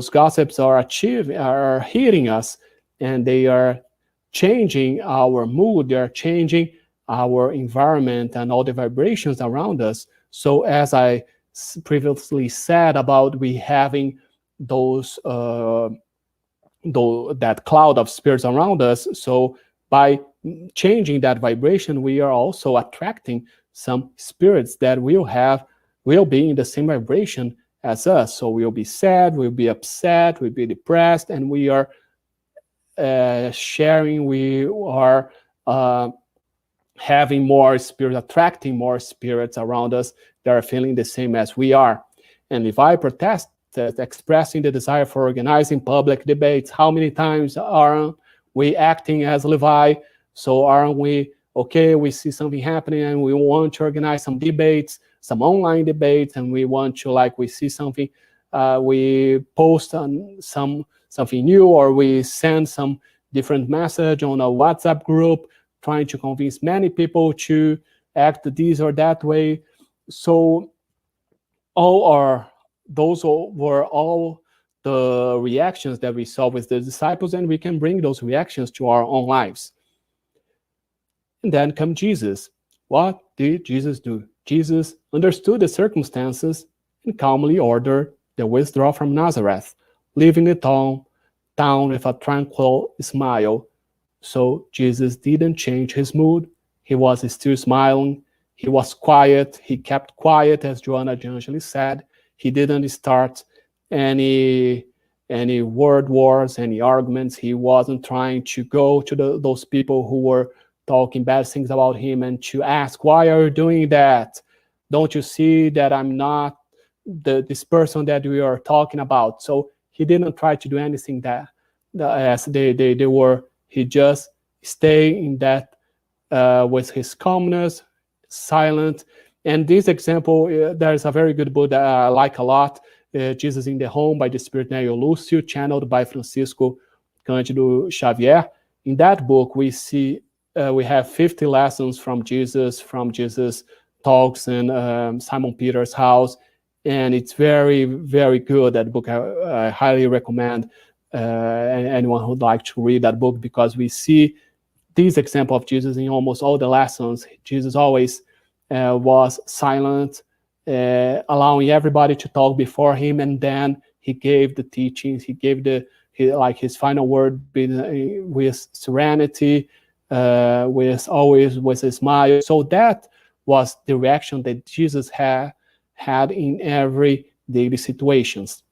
gossips are hitting us, and they are changing our mood. They are changing our environment and all the vibrations around us. So as I previously said about we having that cloud of spirits around us, so by changing that vibration, we are also attracting some spirits that will be in the same vibration as us. So we'll be sad, we'll be upset, we'll be depressed, and we are sharing, we are having more spirit, attracting more spirits around us that are feeling the same as we are. And Levi protested, expressing the desire for organizing public debates. How many times aren't we acting as Levi? So aren't we, okay, we see something happening and we want to organize some debates, some online debates, and we want to, like, we see something, we post on something new, or we send some different message on a WhatsApp group, trying to convince many people to act this or that way. So those were all the reactions that we saw with the disciples, and we can bring those reactions to our own lives. And then comes Jesus. What did Jesus do? Jesus understood the circumstances and calmly ordered the withdrawal from Nazareth, leaving the town with a tranquil smile. So Jesus didn't change his mood. He was still smiling. He was quiet. He kept quiet, as Joanna D'Angeli said. He didn't start any word wars, any arguments. He wasn't trying to go to those people who were talking bad things about him and to ask, why are you doing that? Don't you see that I'm not this person that we are talking about? So he didn't try to do anything that as they were. He just stayed in that with his calmness, silent. And this example, there's a very good book that I like a lot, Jesus in the Home by the Spirit Neo Lúcio, channeled by Francisco Cândido Xavier. In that book, we see we have 50 lessons from Jesus talks in Simon Peter's house, and it's very, very good. That book I highly recommend anyone who'd like to read that book, because we see this example of Jesus in almost all the lessons. Jesus always was silent, allowing everybody to talk before him, and then he gave the teachings. He gave his final word with serenity, with a smile. So that was the reaction that Jesus had in every daily situations.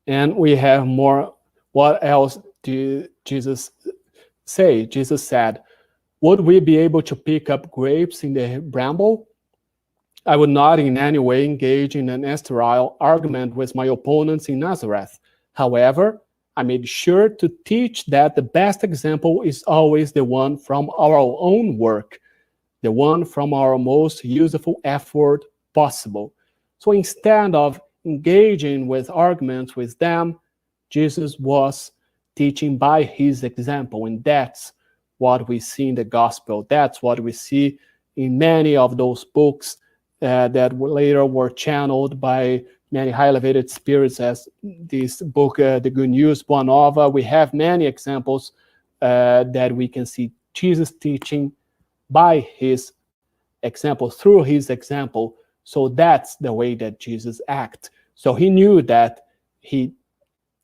And we have more. What else did Jesus say? Jesus said, would we be able to pick up grapes in the bramble? I would not in any way engage in an sterile argument with my opponents in Nazareth. However, I made sure to teach that the best example is always the one from our own work, the one from our most useful effort possible. So instead of engaging with arguments with them, Jesus was teaching by his example. And that's what we see in the gospel. That's what we see in many of those books that later were channeled by many high elevated spirits, as this book, The Good News, Boa Nova. We have many examples that we can see Jesus teaching by his example, through his example. So that's the way that Jesus acted. So he knew that he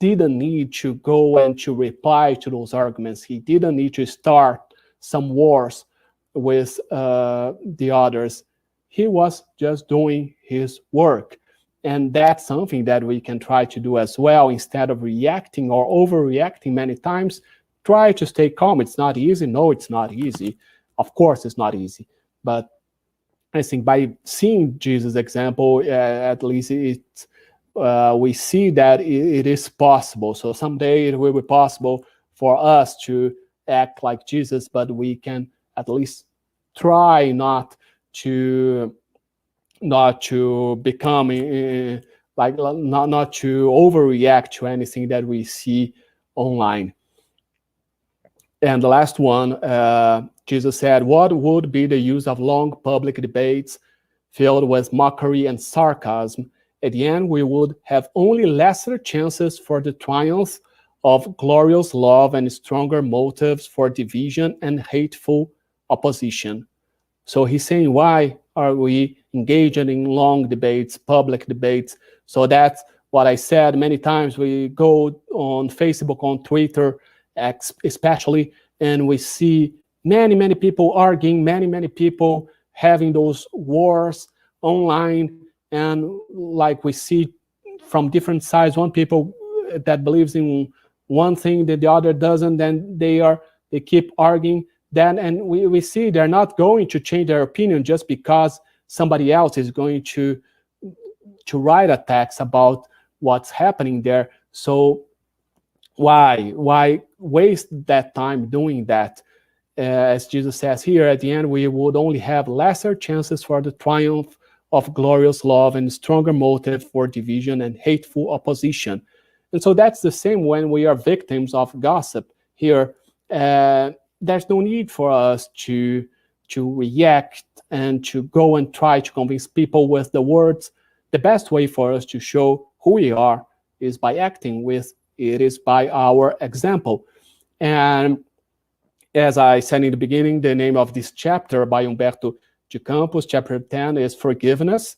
didn't need to go and to reply to those arguments. He didn't need to start some wars with the others. He was just doing his work. And that's something that we can try to do as well. Instead of reacting or overreacting many times, try to stay calm. It's not easy. No, it's not easy. Of course, it's not easy. But I think by seeing Jesus' example, at least we see that it is possible. So someday it will be possible for us to act like Jesus, but we can at least try not to become not to overreact to anything that we see online. And the last one, Jesus said, what would be the use of long public debates filled with mockery and sarcasm? At the end, we would have only lesser chances for the triumph of glorious love and stronger motives for division and hateful opposition. So he's saying, why are we engaging in long debates, public debates? So that's what I said many times. We go on Facebook, on Twitter, especially, and we see many people arguing, many people having those wars online. And like we see from different sides, one people that believes in one thing that the other doesn't, then they keep arguing. Then, and we see they're not going to change their opinion just because somebody else is going to write a text about what's happening there. So why waste that time doing that? As Jesus says here, at the end, we would only have lesser chances for the triumph of glorious love and stronger motive for division and hateful opposition. And so that's the same when we are victims of gossip. Here, there's no need for us to react and to go and try to convince people with the words. The best way for us to show who we are is by acting with it, is by our example. And as I said in the beginning, the name of this chapter by Humberto de Campos, chapter 10, is forgiveness.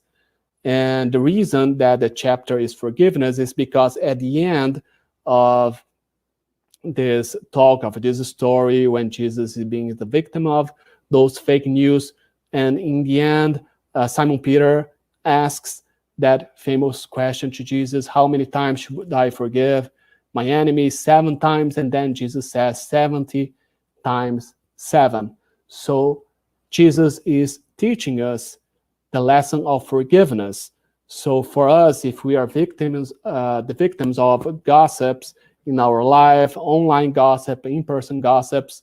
And the reason that the chapter is forgiveness is because at the end of this talk, of this story, when Jesus is being the victim of those fake news, and in the end, Simon Peter asks that famous question to Jesus, how many times should I forgive my enemies? 7 times. And then Jesus says 70 times 7. So Jesus is teaching us the lesson of forgiveness. So for us, if we are victims, the victims of gossips in our life, online gossip, in-person gossips,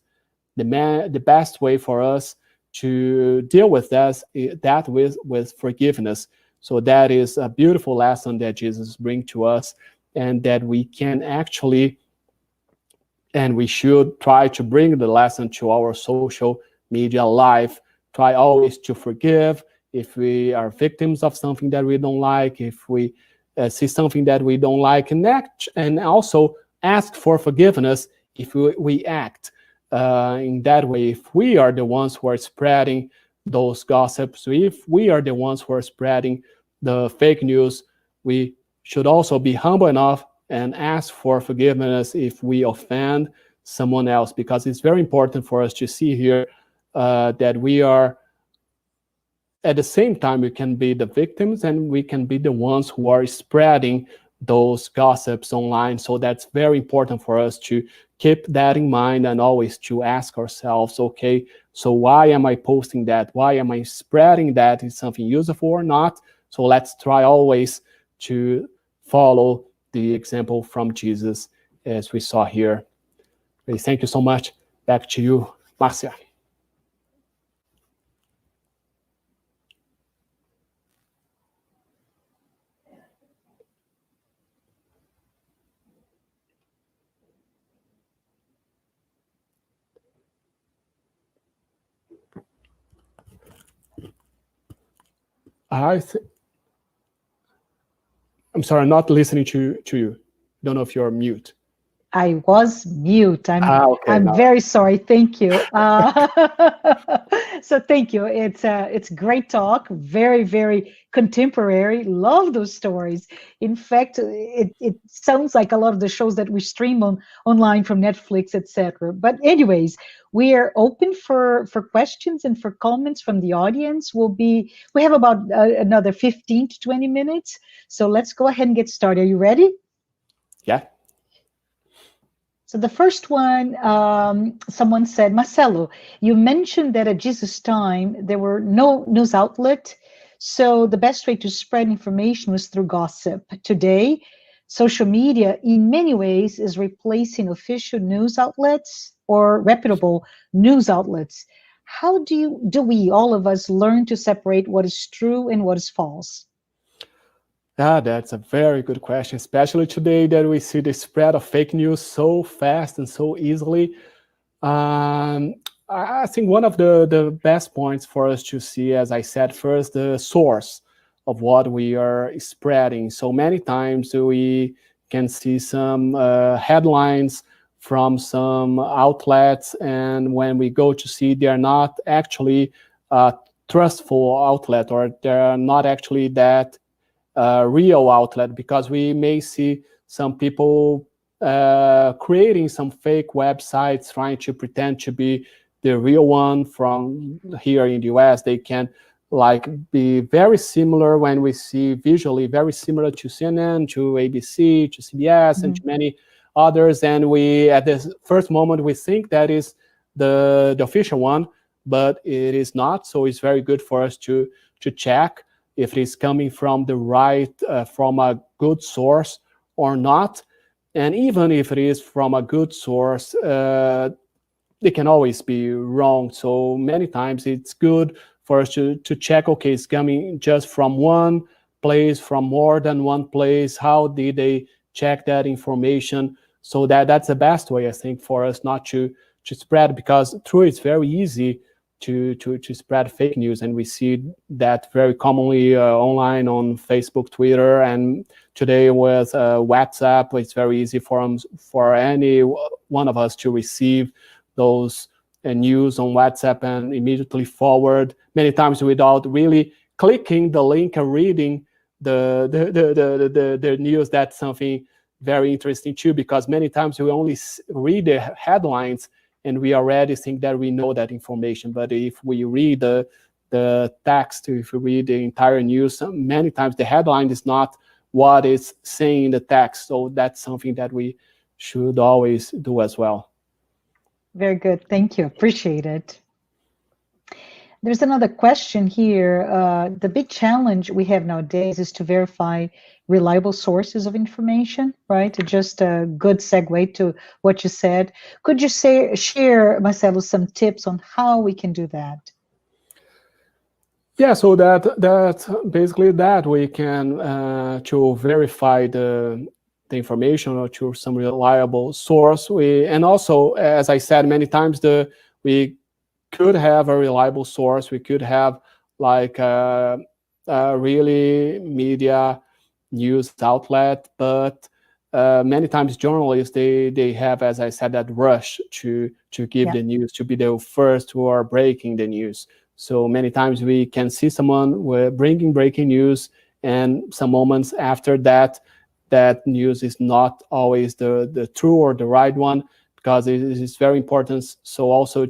the best way for us to deal with that with forgiveness. So that is a beautiful lesson that Jesus brings to us, and that we can actually, and we should try to bring the lesson to our social media life. Try always to forgive if we are victims of something that we don't like, if we see something that we don't like, and also ask for forgiveness if we act in that way. If we are the ones who are spreading those gossips, if we are the ones who are spreading the fake news, we should also be humble enough and ask for forgiveness if we offend someone else, because it's very important for us to see here that we are, at the same time, we can be the victims and we can be the ones who are spreading those gossips online. So that's very important for us to keep that in mind, and always to ask ourselves, okay, so why am I posting that? Why am I spreading that? Is something useful or not? So let's try always to follow the example from Jesus as we saw here. Okay, thank you so much. Back to you, Marcia. I'm sorry, I'm not listening to you. Don't know if you're mute. I was mute. I'm very sorry. Thank you. So thank you. It's great talk. Very, very contemporary. Love those stories. In fact, it sounds like a lot of the shows that we stream online from Netflix, etc. But anyways, we are open for questions and for comments from the audience. We have about another 15 to 20 minutes. So let's go ahead and get started. Are you ready? Yeah. So the first one, someone said, Marcelo, you mentioned that at Jesus' time, there were no news outlet. So the best way to spread information was through gossip. Today, social media, in many ways, is replacing official news outlets or reputable news outlets. How do we, all of us, learn to separate what is true and what is false? That's a very good question, especially today that we see the spread of fake news so fast and so easily. I think one of the best points for us to see, as I said first, the source of what we are spreading. So many times we can see some headlines from some outlets, and when we go to see, they are not actually a trustful outlet, or they're not actually that real outlet, because we may see some people creating some fake websites trying to pretend to be the real one. From here in the US, they can be very similar when we see visually very similar to CNN, to ABC, to CBS, and to many others, and we, at this first moment, we think that is the official one, but it is not. So it's very good for us to check if it is coming from the right, from a good source or not. And even if it is from a good source, it can always be wrong. So many times it's good for us to check, okay, it's coming just from one place, from more than one place. How did they check that information? So that's the best way, I think, for us not to spread, because through it's very easy to spread fake news, and we see that very commonly online on Facebook, Twitter, and today with WhatsApp. It's very easy for any one of us to receive those news on WhatsApp and immediately forward, many times without really clicking the link and reading the news. That's something very interesting too, because many times we only read the headlines and we already think that we know that information. But if we read the text, if we read the entire news, many times the headline is not what is saying in the text. So that's something that we should always do as well. Very good. Thank you. Appreciate it. There's another question here. The big challenge we have nowadays is to verify reliable sources of information, right? Just a good segue to what you said. Could you share, Marcelo, some tips on how we can do that? Yeah, so that basically that we can to verify the information or to some reliable source. And also, as I said many times, we could have a reliable source. We could have like a really media news outlet, but many times journalists, they have, as I said, that rush to give the news, to be the first who are breaking the news. So many times we can see someone bringing breaking news, and some moments after that, that news is not always the true or the right one, because it is very important. So also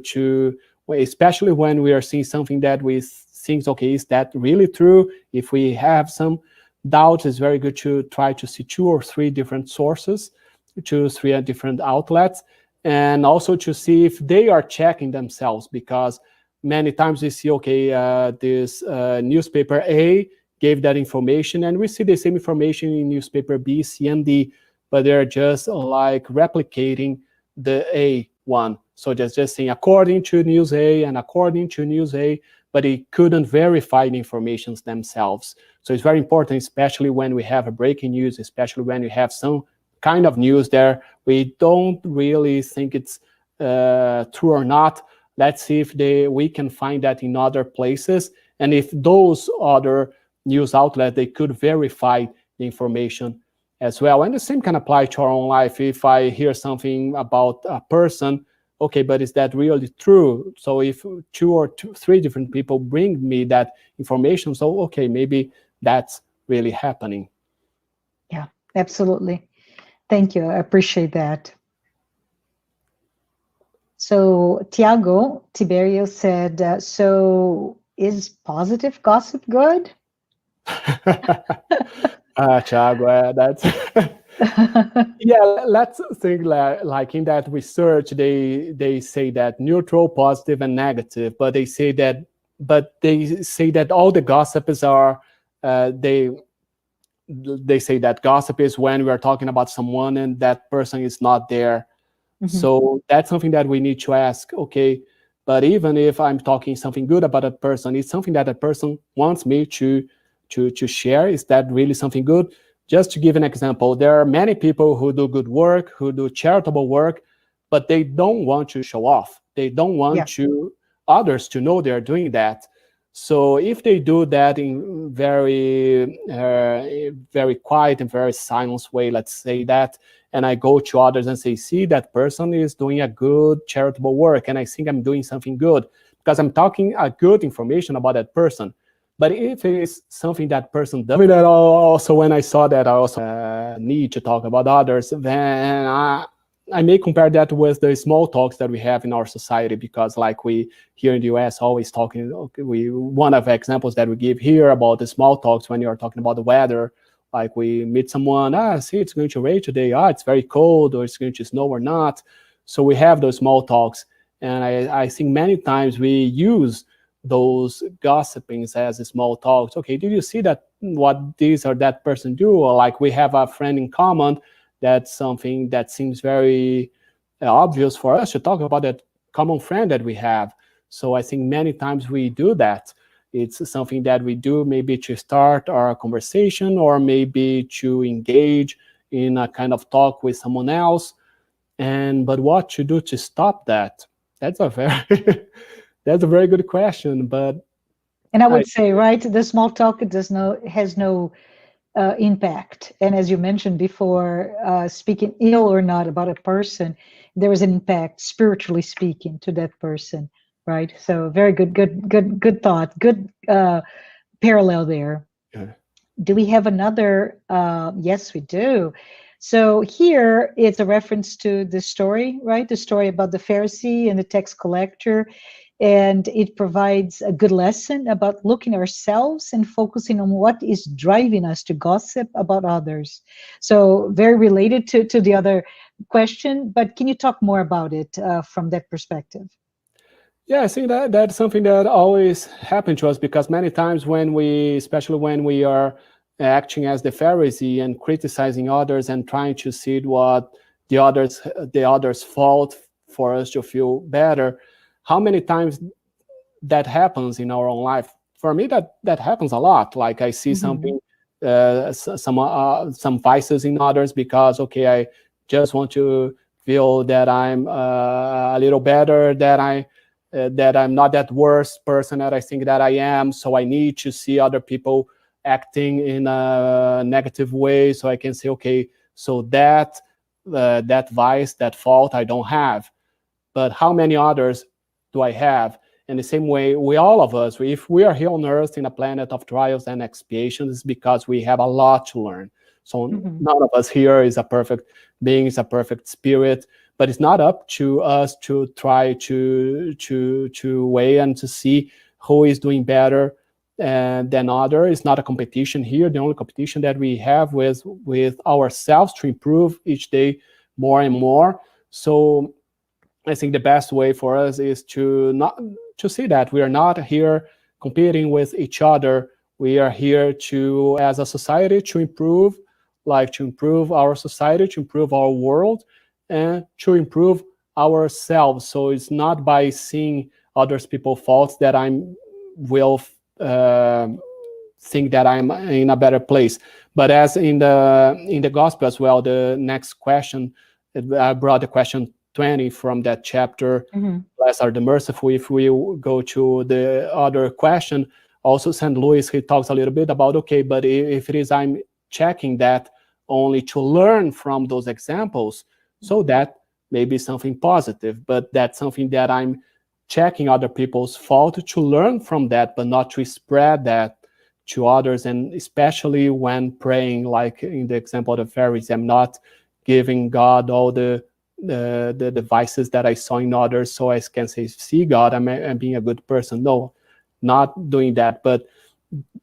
especially when we are seeing something that we think, okay, is that really true? If we have some doubts, it's very good to try to see 2 or 3 different sources, choose 3 different outlets, and also to see if they are checking themselves, because many times we see, okay, this newspaper A gave that information, and we see the same information in newspaper B, C, and D, but they're just like replicating the A one. So just saying according to news A and according to news A, but it couldn't verify the information themselves. So it's very important, especially when we have a breaking news, especially when you have some kind of news there, we don't really think it's true or not. Let's see if we can find that in other places, and if those other news outlets, they could verify the information as well. And the same can apply to our own life. If I hear something about a person, okay, but is that really true? So if 2 or 3 different people bring me that information, so okay, maybe that's really happening. Yeah, absolutely. Thank you. I appreciate that. So Tiago Tiberio said, so is positive gossip good? Thiago, that's yeah. Let's think like in that research, they say that neutral, positive, and negative, but they say that all the gossips are they say that gossip is when we are talking about someone and that person is not there. So that's something that we need to ask. Okay, but even if I'm talking something good about a person, it's something that a person wants me to share. Is that really something good? Just to give an example, there are many people who do good work, who do charitable work, but they don't want to show off. They don't want others to know they're doing that. So if they do that in very quiet and very silent way, let's say that, and I go to others and say, see, that person is doing a good charitable work, and I think I'm doing something good because I'm talking a good information about that person. But if it is something that person does, that also when I saw that I also need to talk about others, then I may compare that with the small talks that we have in our society, because like we here in the US always talking, one of the examples that we give here about the small talks when you're talking about the weather Like we meet someone, see, it's going to rain today. It's very cold, or it's going to snow or not. So we have those small talks. And I think many times we use those gossipings as small talks. Okay, did you see that what this or that person do? Or like we have a friend in common, that's something that seems very obvious for us to talk about, that common friend that we have. So I think many times we do that. It's something that we do maybe to start our conversation, or maybe to engage in a kind of talk with someone else. But what to do to stop that? That's a very that's a very good question. But I would say, right, the small talk has no impact. And as you mentioned before, speaking ill or not about a person, there is an impact, spiritually speaking, to that person, right? So very good thought, good parallel there. Yeah. Do we have another? Yes, we do. So here it's a reference to the story, right? The story about the Pharisee and the tax collector. And it provides a good lesson about looking at ourselves and focusing on what is driving us to gossip about others. So very related to the other question, but can you talk more about it from that perspective? Yeah, I think that's something that always happens to us, because many times especially when we are acting as the Pharisee and criticizing others and trying to see what the others' fault for us to feel better, how many times that happens in our own life? For me, that happens a lot. Like I see something, some vices in others, because I just want to feel that I'm a little better, that I'm not that worst person that I think that I am. So I need to see other people acting in a negative way, so I can say, okay, so that vice, that fault, I don't have. But how many others do I have? In the same way, all of us, if we are here on Earth in a planet of trials and expiations, it's because we have a lot to learn. So none of us here is a perfect being, is a perfect spirit, but it's not up to us to try to weigh and to see who is doing better than other. It's not a competition here. The only competition that we have with ourselves to improve each day more and more. So I think the best way for us is to see that we are not here competing with each other. We are here as a society, to improve our society, to improve our world, and to improve ourselves. So it's not by seeing others people's faults that I will think that I'm in a better place. But as in the gospel as well, the next question, I brought the question 20 from that chapter, Blessed are the merciful. If we go to the other question, also St. Louis, he talks a little bit about, but if it is I'm checking that only to learn from those examples, so that may be something positive, but that's something that I'm checking other people's fault to learn from that, but not to spread that to others. And especially when praying, like in the example of the Pharisees, I'm not giving God all the vices that I saw in others, so I can say, see God, I'm being a good person. No, not doing that, but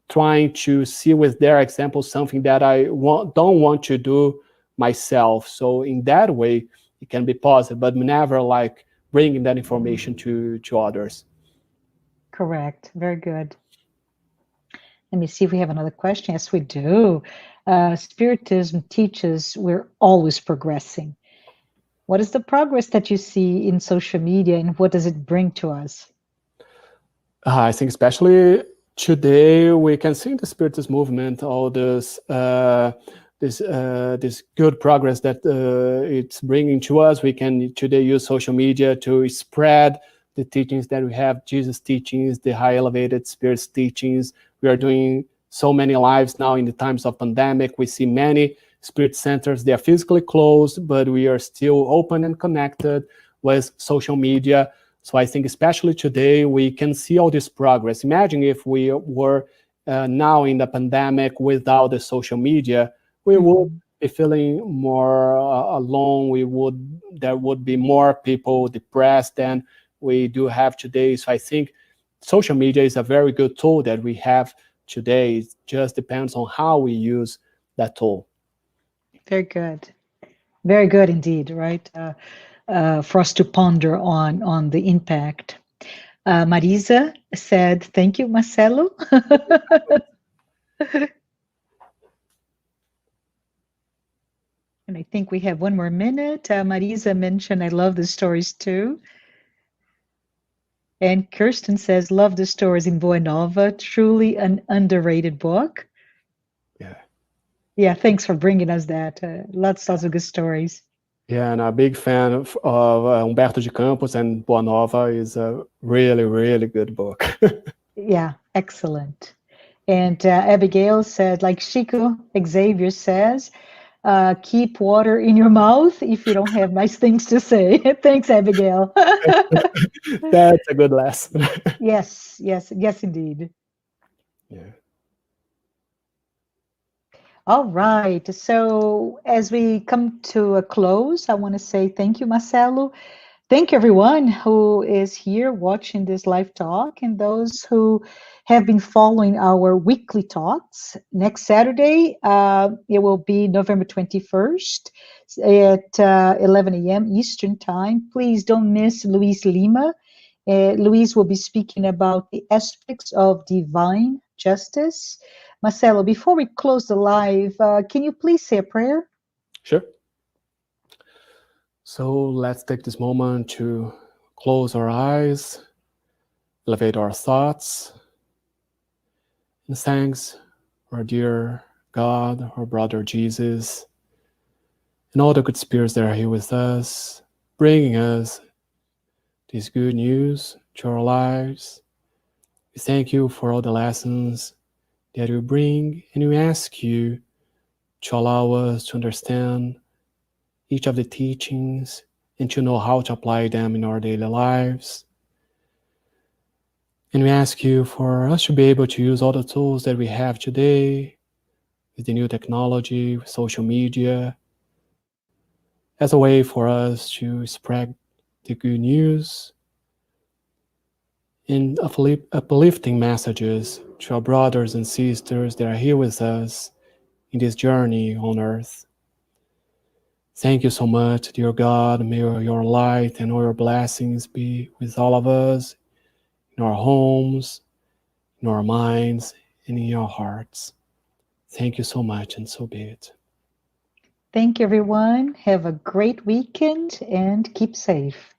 trying to see with their example something that I don't want to do myself. So in that way, it can be positive, but never like bringing that information to others. Correct. Very good. Let me see if we have another question. Yes, we do. Spiritism teaches we're always progressing. What is the progress that you see in social media, and what does it bring to us? I think especially today we can see in the Spiritist movement all this good progress that it's bringing to us. We can today use social media to spread the teachings that we have, Jesus teachings, the high elevated Spiritist teachings. We are doing so many lives now in the times of pandemic. We see many Spirit centers, they are physically closed, but we are still open and connected with social media. So I think especially today, we can see all this progress. Imagine if we were now in the pandemic without the social media, we would be feeling more alone. There would be more people depressed than we do have today. So I think social media is a very good tool that we have today. It just depends on how we use that tool. Very good. Very good indeed, right? For us to ponder on the impact. Marisa said, thank you, Marcelo. And I think we have one more minute. Marisa mentioned, I love the stories too. And Kirsten says, love the stories in Boa Nova. Truly an underrated book. Yeah. Yeah, thanks for bringing us that. Lots of good stories. Yeah, and a big fan of Humberto de Campos, and Boa Nova is a really, really good book. Yeah, excellent. And Abigail said, like Chico Xavier says, keep water in your mouth if you don't have nice things to say. Thanks, Abigail. That's a good lesson. Yes, indeed. Yeah. All right. So as we come to a close, I want to say thank you, Marcelo. Thank you, everyone who is here watching this live talk and those who have been following our weekly talks. Next Saturday, it will be November 21st at 11 a.m. Eastern Time. Please don't miss Luis Lima. Luis will be speaking about the aspects of divine justice. Marcelo, before we close the live, can you please say a prayer? Sure. So let's take this moment to close our eyes, elevate our thoughts, and thanks our dear God, our brother Jesus, and all the good spirits that are here with us, bringing us this good news to our lives. We thank you for all the lessons that you bring, and we ask you to allow us to understand each of the teachings and to know how to apply them in our daily lives. And we ask you for us to be able to use all the tools that we have today with the new technology, with social media, as a way for us to spread the good news and uplifting messages to our brothers and sisters that are here with us in this journey on earth. Thank you so much, dear God. May your light and all your blessings be with all of us, in our homes, in our minds, and in our hearts. Thank you so much, and so be it. Thank you, everyone. Have a great weekend and keep safe.